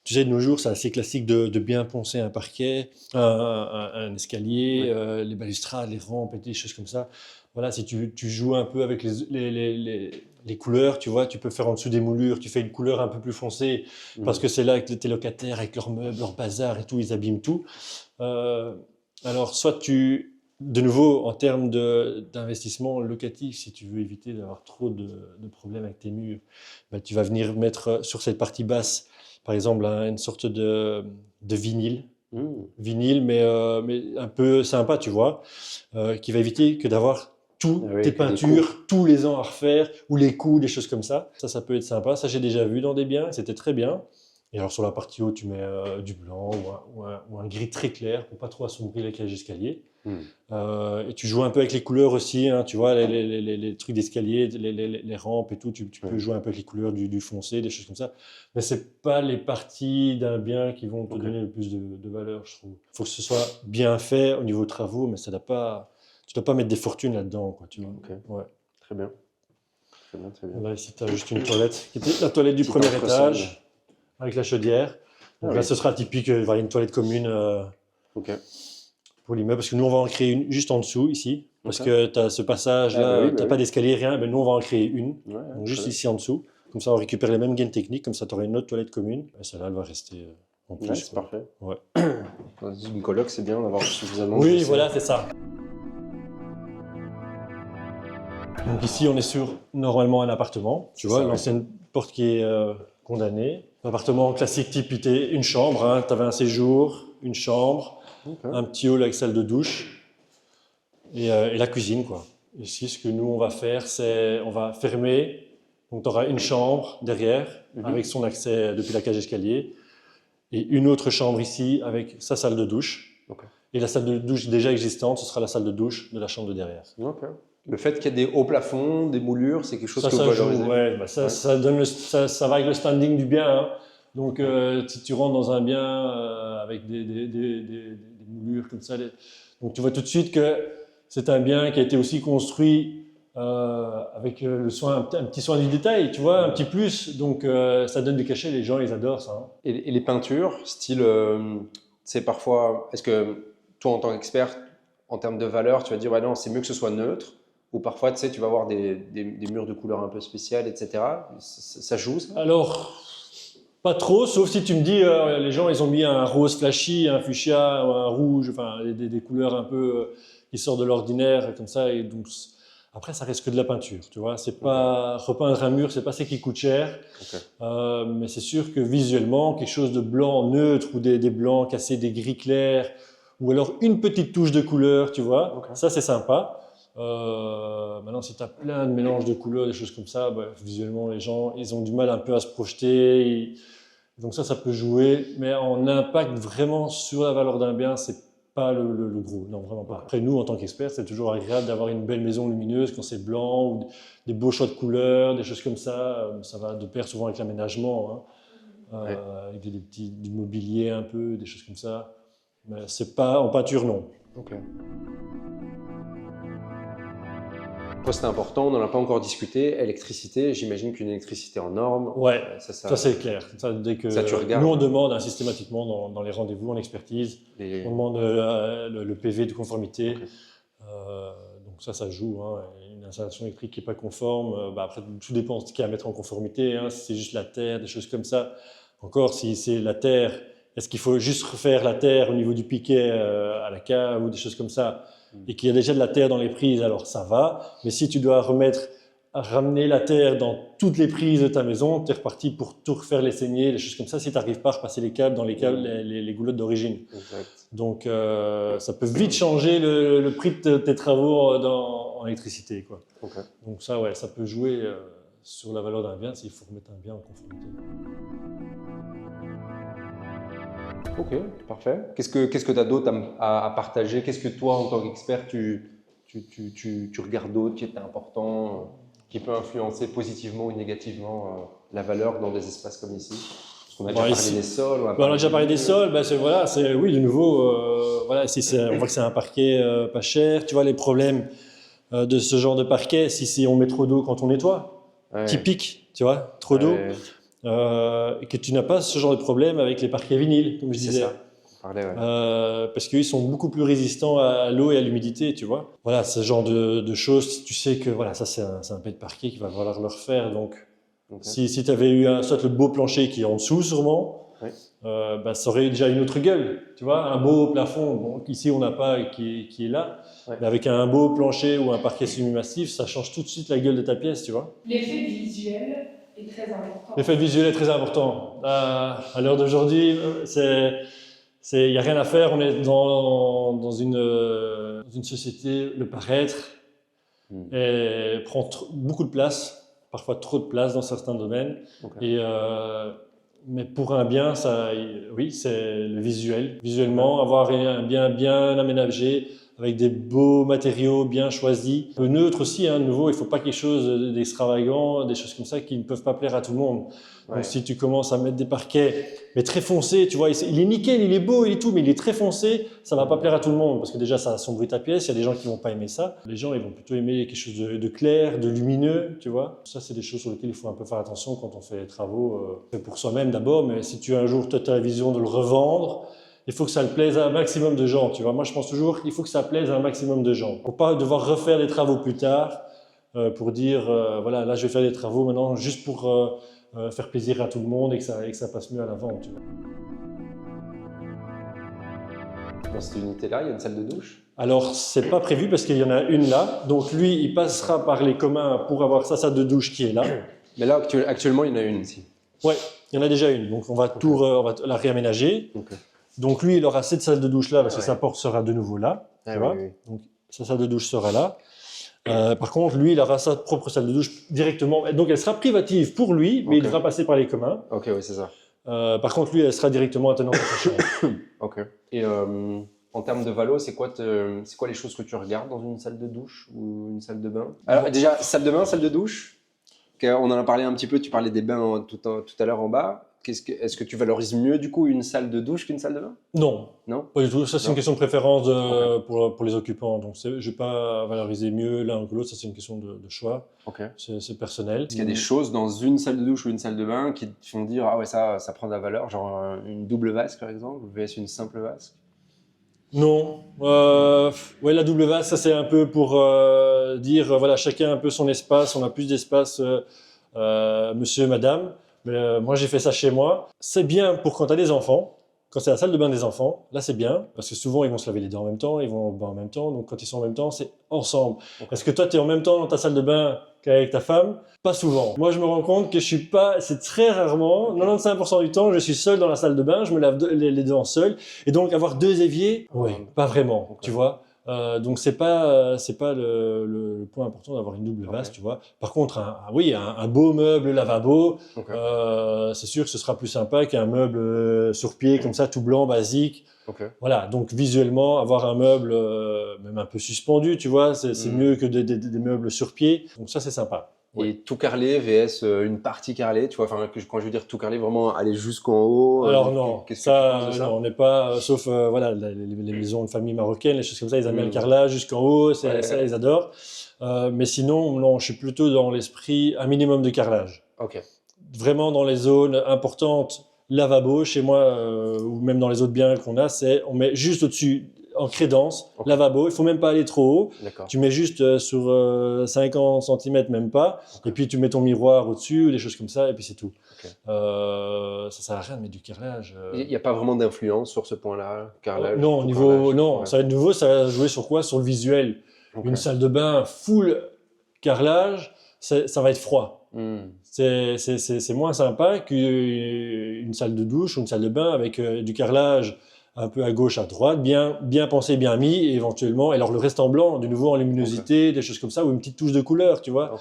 Tu sais, de nos jours, c'est assez classique de bien poncer un parquet, un escalier, les balustrades, les rampes et des choses comme ça. Voilà, si tu joues un peu avec les couleurs, tu vois, tu peux faire en dessous des moulures, tu fais une couleur un peu plus foncée, parce que c'est là que tes locataires, avec leurs meubles, leurs bazars et tout, ils abîment tout. Alors, soit de nouveau, en termes d'investissement locatif, si tu veux éviter d'avoir trop de problèmes avec tes murs, tu vas venir mettre sur cette partie basse, par exemple, une sorte de vinyle. Vinyle, mais un peu sympa, tu vois, qui va éviter que d'avoir tes peintures tous les ans à refaire, ou les coups, des choses comme ça. Ça peut être sympa. Ça, j'ai déjà vu dans des biens, c'était très bien. Et alors, sur la partie haute, tu mets du blanc ou un gris très clair pour pas trop assombrir les cages d'escalier. Et tu joues un peu avec les couleurs aussi, hein, tu vois, les trucs d'escalier, les rampes et tout, tu peux jouer un peu avec les couleurs du foncé, des choses comme ça. Mais c'est pas les parties d'un bien qui vont te donner le plus de valeur, je trouve. Il faut que ce soit bien fait au niveau travaux, mais tu dois pas mettre des fortunes là-dedans, quoi, tu vois. Ouais. Très bien. Très bien, très bien. Là, ici, tu as juste une toilette, qui était la toilette du premier étage, avec la chaudière. Donc là, ce sera typique, il y aura une toilette commune. Pour l'immeuble, parce que nous on va en créer une juste en dessous ici, parce que tu as ce passage là, tu n'as pas d'escalier, rien, mais nous on va en créer une, donc juste ici en dessous, comme ça on récupère les mêmes gaines techniques, comme ça tu auras une autre toilette commune, et celle-là elle va rester en plus. C'est parfait. Ouais. Dans une coloc, c'est bien d'avoir suffisamment de Oui, voilà, c'est ça. Donc ici on est sur normalement un appartement, tu vois, l'ancienne porte qui est condamnée. Appartement classique type IT, une chambre, hein, tu avais un séjour, une chambre. Un petit hall avec salle de douche et la cuisine, quoi. Ici, ce que nous, on va faire, c'est on va fermer. Donc, tu auras une chambre derrière avec son accès depuis la cage d'escalier et une autre chambre ici avec sa salle de douche. Et la salle de douche déjà existante, ce sera la salle de douche de la chambre de derrière. Le fait qu'il y ait des hauts plafonds, des moulures, c'est quelque chose que vous valorisez? Ça va avec le standing du bien, hein. Donc, si tu rentres dans un bien avec des moulures comme ça, donc tu vois tout de suite que c'est un bien qui a été aussi construit avec le soin, un petit soin du détail, tu vois, un petit plus. Donc, ça donne des cachets, les gens, ils adorent ça, hein. Et les peintures, style, c'est parfois, est-ce que toi, en tant qu'expert, en termes de valeur, tu vas dire, ouais, non, c'est mieux que ce soit neutre, ou parfois, tu sais, tu vas avoir des murs de couleurs un peu spéciales, etc. Ça joue, ça? Alors, pas trop, sauf si tu me dis, les gens, ils ont mis un rose flashy, un fuchsia, un rouge, enfin, des couleurs un peu qui sortent de l'ordinaire, comme ça. Et donc, après, ça reste que de la peinture, tu vois. C'est pas repeindre un mur, c'est pas ça qui coûte cher. Mais c'est sûr que visuellement, quelque chose de blanc neutre ou des blancs cassés, des gris clairs, ou alors une petite touche de couleur, tu vois. Ok. Ça, c'est sympa. Maintenant, si tu as plein de mélanges de couleurs, des choses comme ça, bah, visuellement, les gens, ils ont du mal un peu à se projeter. Donc ça peut jouer. Mais en impact vraiment sur la valeur d'un bien, c'est pas le gros. Non, vraiment pas. Après, nous, en tant qu'experts, c'est toujours agréable d'avoir une belle maison lumineuse quand c'est blanc, ou des beaux choix de couleurs, des choses comme ça. Ça va de pair souvent avec l'aménagement, hein. Ouais. Avec du mobilier un peu, des choses comme ça. Mais c'est pas en peinture, non. Ok. Poste important, on n'en a pas encore discuté. Électricité, j'imagine qu'une électricité en norme. Ouais, ça, ça c'est clair. Ça, dès que Ça, tu regardes. nous, on demande systématiquement dans les rendez-vous en expertise, les- on demande le PV de conformité. Ok. Donc ça joue, hein. Une installation électrique qui n'est pas conforme, après, tout dépend de ce qu'il y a à mettre en conformité, hein. Si c'est juste la terre, des choses comme ça. Encore, si c'est la terre, est-ce qu'il faut juste refaire la terre au niveau du piquet à la cave ou des choses comme ça, et qu'il y a déjà de la terre dans les prises, alors ça va. Mais si tu dois ramener la terre dans toutes les prises de ta maison, tu es reparti pour tout refaire, les saignées, des choses comme ça, si tu n'arrives pas à repasser les câbles dans les câbles, les goulottes d'origine. Exact. Donc ça peut vite changer le prix de tes travaux en électricité, quoi. Ok. Donc ça, ouais, ça peut jouer sur la valeur d'un bien s'il faut remettre un bien en conformité. Ok, parfait. Qu'est-ce que tu as d'autre à partager? Qu'est-ce que toi, en tant qu'expert, tu regardes d'autre qui est important, qui peut influencer positivement ou négativement la valeur dans des espaces comme ici? Parce qu'on a déjà parlé des sols. On a déjà parlé des sols, oui, de nouveau, voilà, on voit que c'est un parquet pas cher. Tu vois les problèmes de ce genre de parquet, si on met trop d'eau quand on nettoie, Ouais. qui pique, tu vois, trop d'eau. Ouais. Et que tu n'as pas ce genre de problème avec les parquets vinyles, comme je C'est disais. ça. On parlait, ouais. Parce qu'ils sont beaucoup plus résistants à l'eau et à l'humidité, tu vois. Voilà, ce genre de choses, tu sais que voilà, ça c'est un pet de parquet qu'il va falloir le refaire. Donc, Ok. si tu avais eu soit le beau plancher qui est en dessous, sûrement, Ouais. ça aurait déjà une autre gueule, tu vois. Un beau plafond, bon, ici on n'a pas qui est là, Ouais. mais avec un beau plancher ou un parquet semi-massif, ça change tout de suite la gueule de ta pièce, tu vois. L'effet visuel est très important. L'effet visuel est très important. À l'heure d'aujourd'hui, il n'y a rien à faire. On est dans une société, le paraître et prend beaucoup de place, parfois trop de place dans certains domaines. Okay. Mais pour un bien, oui, c'est le visuel. Visuellement, avoir un bien bien aménagé, avec des beaux matériaux bien choisis. Un peu neutre aussi, hein, de nouveau, il ne faut pas quelque chose d'extravagant, des choses comme ça qui ne peuvent pas plaire à tout le monde. Ouais. Donc si tu commences à mettre des parquets, mais très foncés, tu vois, il est nickel, il est beau, il est tout, mais il est très foncé, ça ne va pas plaire à tout le monde, parce que déjà ça assombrit ta pièce, il y a des gens qui ne vont pas aimer ça. Les gens, ils vont plutôt aimer quelque chose de clair, de lumineux, tu vois. Ça, c'est des choses sur lesquelles il faut un peu faire attention quand on fait les travaux, fait pour soi-même d'abord, mais si tu as un jour tu as la vision de le revendre, il faut que ça le plaise à un maximum de gens, tu vois. Moi, je pense toujours qu'il faut que ça plaise à un maximum de gens. Pour pas devoir refaire les travaux plus tard, pour dire, voilà, là, je vais faire des travaux maintenant juste pour faire plaisir à tout le monde et que ça passe mieux à la vente, tu vois. Dans cette unité-là, il y a une salle de douche? Alors, c'est pas prévu parce qu'il y en a une là. Donc, lui, il passera par les communs pour avoir sa salle de douche qui est là. Mais là, actuellement, il y en a une ici. Ouais, il y en a déjà une. Donc, on va on va la réaménager. Okay. Donc, lui, il aura cette salle de douche là parce que Ouais. sa porte sera de nouveau là. Ah, tu oui, vois. oui. Donc, sa salle de douche sera là. Par contre, lui, il aura sa propre salle de douche directement. Donc, elle sera privative pour lui, mais il Ok. devra passer par les communs. Ok, oui, c'est ça. Par contre, lui, elle sera directement attenante à sa chambre. Ok. Et en termes de valo, c'est quoi les choses que tu regardes dans une salle de douche ou une salle de bain? Alors déjà, salle de bain, salle de douche. On en a parlé un petit peu, tu parlais des bains tout à l'heure en bas. Est-ce que tu valorises mieux du coup une salle de douche qu'une salle de bain? Non. Non? Pas du tout. Ça, c'est Non. une question de préférence Ok. pour les occupants. Donc, je ne vais pas valoriser mieux l'un que l'autre. Ça, c'est une question de choix. Ok. C'est personnel. Est-ce qu'il y a des choses dans une salle de douche ou une salle de bain qui te font dire ah ouais, ça prend de la valeur, genre une double vasque par exemple, vs une simple vasque? Non. Ouais, la double vasque, ça, c'est un peu pour dire voilà, chacun a un peu son espace. On a plus d'espace, monsieur, madame. Mais moi, j'ai fait ça chez moi. C'est bien pour quand tu as des enfants. Quand c'est la salle de bain des enfants, là c'est bien, parce que souvent ils vont se laver les dents en même temps, ils vont au bain en même temps, donc quand ils sont en même temps, c'est ensemble. Est-ce que toi tu es en même temps dans ta salle de bain qu'avec ta femme? Pas souvent. Moi je me rends compte que je suis pas, c'est très rarement, 95% du temps, je suis seul dans la salle de bain, je me lave les dents seul, et donc avoir deux éviers, oui, pas vraiment, tu vois. Donc c'est pas le point important d'avoir une double vase, tu vois. Par contre, un beau meuble lavabo, c'est sûr que ce sera plus sympa qu'un meuble sur pied comme ça, tout blanc, basique. Voilà, donc visuellement, avoir un meuble même un peu suspendu, tu vois, c'est mieux que des meubles sur pied. Donc ça, c'est sympa. Et tout carrelé vs une partie carrelée, tu vois, enfin, quand je veux dire tout carrelé, vraiment aller jusqu'en haut. Alors non, qu'est-ce que tu penses de ça? non, on n'est pas, sauf voilà, les maisons de famille marocaines, les choses comme ça, ils aiment bien le carrelage jusqu'en haut, ça ils adorent. Mais sinon, non, je suis plutôt dans l'esprit un minimum de carrelage. Vraiment dans les zones importantes, lavabo, chez moi, ou même dans les autres biens qu'on a, on met juste au-dessus, en crédence, lavabo, il faut même pas aller trop haut. Tu mets juste sur 50 cm, même pas, et puis tu mets ton miroir au-dessus, des choses comme ça, et puis c'est tout. Ça sert à rien de mettre du carrelage. Il n'y a pas vraiment d'influence sur ce point-là, carrelage? Non, ça va être nouveau, ça va jouer sur quoi? Sur le visuel. Une salle de bain full carrelage, ça va être froid. C'est moins sympa qu'une salle de douche ou une salle de bain avec du carrelage un peu à gauche, à droite, bien pensé, bien mis, éventuellement. Et alors le reste en blanc, de nouveau en luminosité, des choses comme ça, ou une petite touche de couleur, tu vois.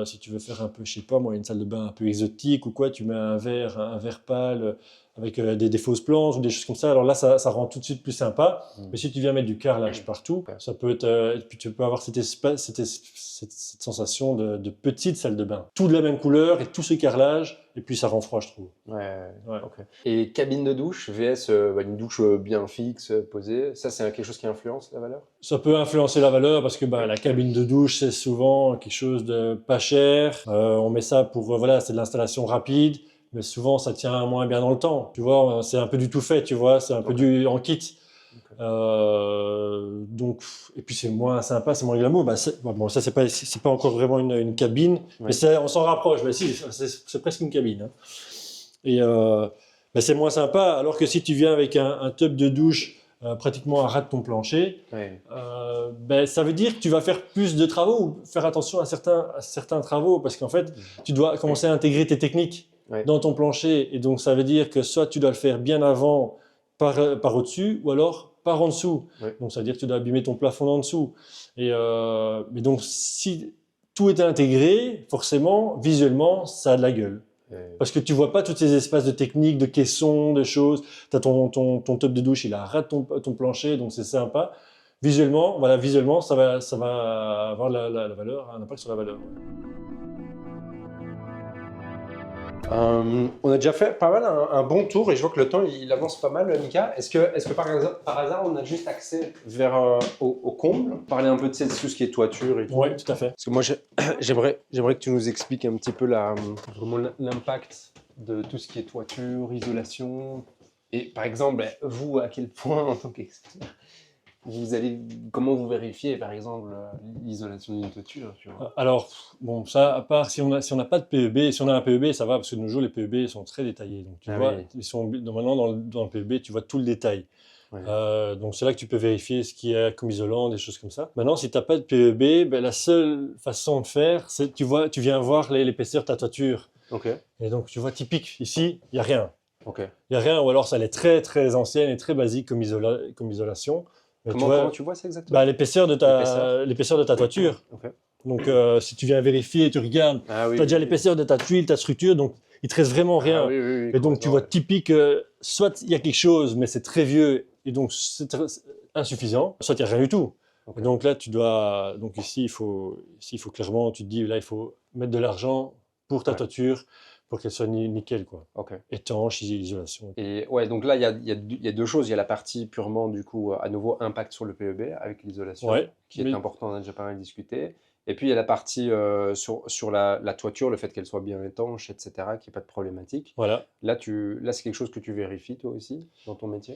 Si tu veux faire un peu, je sais pas moi, une salle de bain un peu exotique ou quoi, tu mets un verre pâle avec des fausses planches ou des choses comme ça. Alors là, ça rend tout de suite plus sympa. Mais si tu viens mettre du carrelage partout, ça peut être, puis tu peux avoir cette sensation de petite salle de bain. Tout de la même couleur et tout ce carrelage, et puis ça rend froid, je trouve. Et cabine de douche vs une douche bien fixe, posée, ça c'est quelque chose qui influence la valeur? Ça peut influencer la valeur parce que la cabine de douche, c'est souvent quelque chose de pas cher. On met ça pour, c'est de l'installation rapide, mais souvent ça tient moins bien dans le temps. Tu vois, c'est un peu du tout fait, tu vois, c'est un peu du en kit. Donc, et puis c'est moins sympa, c'est moins glamour. Ça c'est pas encore vraiment une cabine, mais on s'en rapproche. Mais si, c'est presque une cabine. Hein. Et c'est moins sympa. Alors que si tu viens avec un tub de douche pratiquement à ras de ton plancher, ça veut dire que tu vas faire plus de travaux ou faire attention à certains travaux parce qu'en fait, tu dois commencer à intégrer tes techniques dans ton plancher. Et donc, ça veut dire que soit tu dois le faire bien avant par au-dessus ou alors par en dessous. Donc, ça veut dire que tu dois abîmer ton plafond en dessous. Mais donc, si tout est intégré, forcément, visuellement, ça a de la gueule. Parce que tu vois pas tous ces espaces de techniques, de caissons, de choses. Tu as ton tub de douche, il a ras de ton plancher, donc c'est sympa. Visuellement, ça va avoir la valeur, un impact sur la valeur. On a déjà fait pas mal un bon tour et je vois que le temps il avance pas mal, Mika. Est-ce que par hasard on a juste accès au comble, parler un peu de tout ce qui est toiture et tout? Oui, tout à fait. Parce que moi j'aimerais que tu nous expliques un petit peu vraiment l'impact de tout ce qui est toiture, isolation. Et par exemple, vous, à quel point en tant qu'expert, comment vous vérifiez par exemple l'isolation d'une toiture, tu vois? Alors, bon, ça, à part si on n'a pas de PEB, si on a un PEB, ça va, parce que de nos jours, les PEB sont très détaillés. Donc, tu vois, ils sont, maintenant, dans le PEB, tu vois tout le détail. Donc, c'est là que tu peux vérifier ce qu'il y a comme isolant, des choses comme ça. Maintenant, si tu n'as pas de PEB, la seule façon de faire, c'est tu viens voir l'épaisseur de ta toiture. Et donc, tu vois, typique, ici, il n'y a rien. Il n'y a rien, ou alors ça elle est très, très ancienne et très basique comme isolation. Comment tu vois ça exactement? L'épaisseur de ta toiture. Donc, si tu viens vérifier, tu regardes, tu as déjà l'épaisseur de ta tuile, ta structure, donc il te reste vraiment rien. Et donc, tu vois typique, soit il y a quelque chose, mais c'est très vieux, et donc c'est insuffisant, soit il n'y a rien du tout. Et donc là, donc ici, il faut clairement, tu te dis, là, il faut mettre de l'argent pour ta toiture, pour qu'elle soit nickel, quoi. Étanche, isolation. Et donc là, il y a deux choses. Il y a la partie purement, du coup, à nouveau, impact sur le PEB avec l'isolation, qui est important, on a déjà pas mal discuté. Et puis il y a la partie sur la toiture, le fait qu'elle soit bien étanche, etc., qu'il n'y ait pas de problématique. Voilà. Là, c'est quelque chose que tu vérifies toi aussi dans ton métier?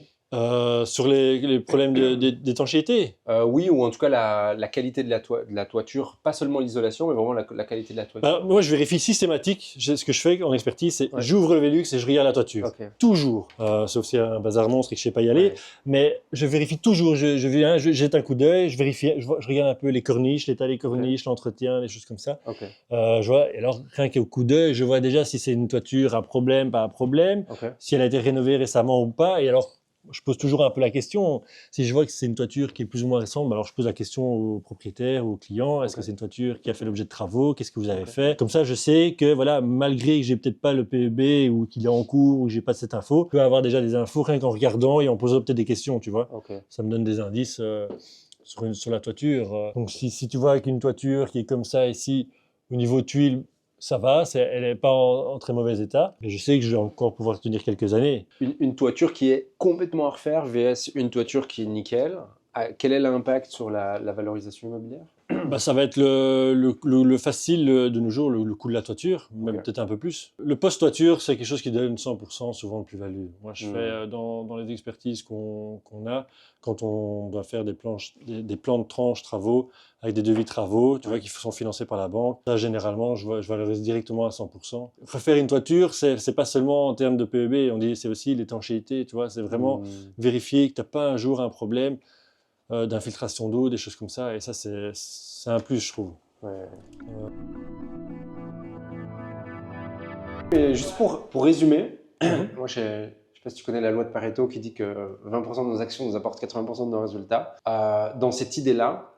Sur les problèmes d'étanchéité. Oui, ou en tout cas la qualité de la toiture, pas seulement l'isolation, mais vraiment la qualité de la toiture. Bah, moi, je vérifie systématique. Ce que je fais en expertise, c'est Ouais. j'ouvre le Velux et je regarde la toiture. Ok. Toujours. Sauf s'il y a un bazar monstre et que je ne sais pas y aller. Ouais. Mais je vérifie toujours. Je viens, je jette un coup d'œil, je vérifie, je regarde un peu les corniches, l'état des corniches, l'entretien, les choses comme ça. Ok. Je vois, et alors, rien qu'au coup d'œil, je vois déjà si c'est une toiture, un problème, pas un problème, Ok. si elle a été rénovée récemment ou pas. Et alors, je pose toujours un peu la question. Si je vois que c'est une toiture qui est plus ou moins récente, alors je pose la question au propriétaire ou au client. Est-ce que c'est une toiture qui a fait l'objet de travaux? Qu'est-ce que vous avez fait? Comme ça, je sais que voilà, malgré que j'ai peut-être pas le PEB ou qu'il est en cours ou que j'ai pas cette info, je peux avoir déjà des infos rien qu'en regardant et en posant peut-être des questions, tu vois. Ok. Ça me donne des indices sur la toiture. Donc si tu vois qu'une toiture qui est comme ça ici, au niveau tuiles, ça va, elle n'est pas en très mauvais état. Mais je sais que je vais encore pouvoir tenir quelques années. Une toiture qui est complètement à refaire vs une toiture qui est nickel. Quel est l'impact sur la valorisation immobilière? Bah, ça va être le facile de nos jours, le coût de la toiture, même Ok. peut-être un peu plus. Le post-toiture, c'est quelque chose qui donne 100% souvent de plus-value. Moi, je fais dans les expertises qu'on a, quand on doit faire des plans de tranches travaux avec des devis travaux, tu vois, qui sont financés par la banque. Ça, généralement, je valorise directement à 100%. Refaire une toiture, c'est pas seulement en termes de PEB, on dit c'est aussi l'étanchéité, tu vois, c'est vraiment vérifier que tu n'as pas un jour un problème d'infiltration d'eau, des choses comme ça. Et ça, c'est un plus, je trouve. Ouais. Et juste pour résumer, moi je sais pas si tu connais la loi de Pareto qui dit que 20% de nos actions nous apportent 80% de nos résultats. Dans cette idée-là,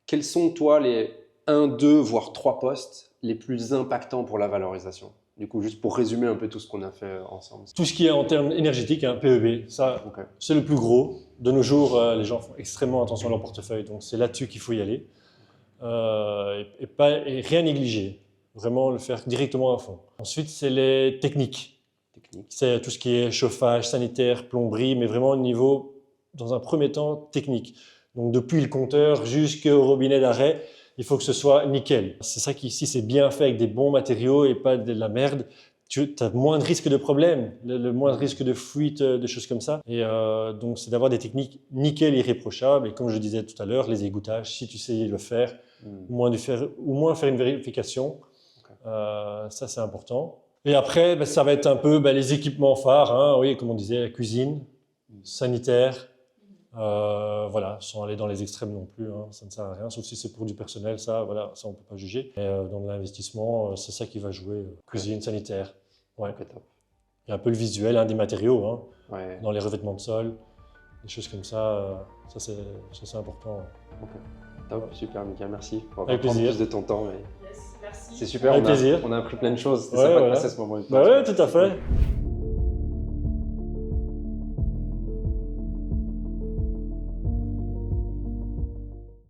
quels sont toi les 1, 2, voire 3 postes les plus impactants pour la valorisation? Du coup, juste pour résumer un peu tout ce qu'on a fait ensemble. Tout ce qui est en termes énergétiques, hein, PEB, ça, Ok. c'est le plus gros. De nos jours, les gens font extrêmement attention à leur portefeuille, donc c'est là-dessus qu'il faut y aller. Et rien négliger, vraiment le faire directement à fond. Ensuite, c'est les techniques. C'est tout ce qui est chauffage, sanitaire, plomberie, mais vraiment au niveau, dans un premier temps, technique. Donc depuis le compteur jusqu'au robinet d'arrêt, il faut que ce soit nickel. C'est ça qu'ici, c'est bien fait avec des bons matériaux et pas de la merde. Tu as moins de risques de problèmes, le moins de risques de fuite, de choses comme ça. Et donc, c'est d'avoir des techniques nickel et irréprochables. Et comme je disais tout à l'heure, les égoutages, si tu sais le faire, au moins faire une vérification. Ça, c'est important. Et après, ça va être un peu les équipements phares. Hein, oui, comme on disait, la cuisine, sanitaire. Voilà, sans aller dans les extrêmes non plus, hein, ça ne sert à rien, sauf si c'est pour du personnel, ça on ne peut pas juger. Mais dans l'investissement, c'est ça qui va jouer, cuisine, sanitaire. Ouais. Okay, top. Il y a un peu le visuel, des matériaux, hein, Ouais. dans les revêtements de sol, des choses comme ça, ça c'est important. Okay. Top, super Mika, merci pour Avec avoir pris plaisir. plus de ton temps. Yes, merci. C'est super, Avec plaisir. on a appris plein de choses, c'était Ouais, sympa de voilà. passer ce moment. Bah ouais, tout à fait.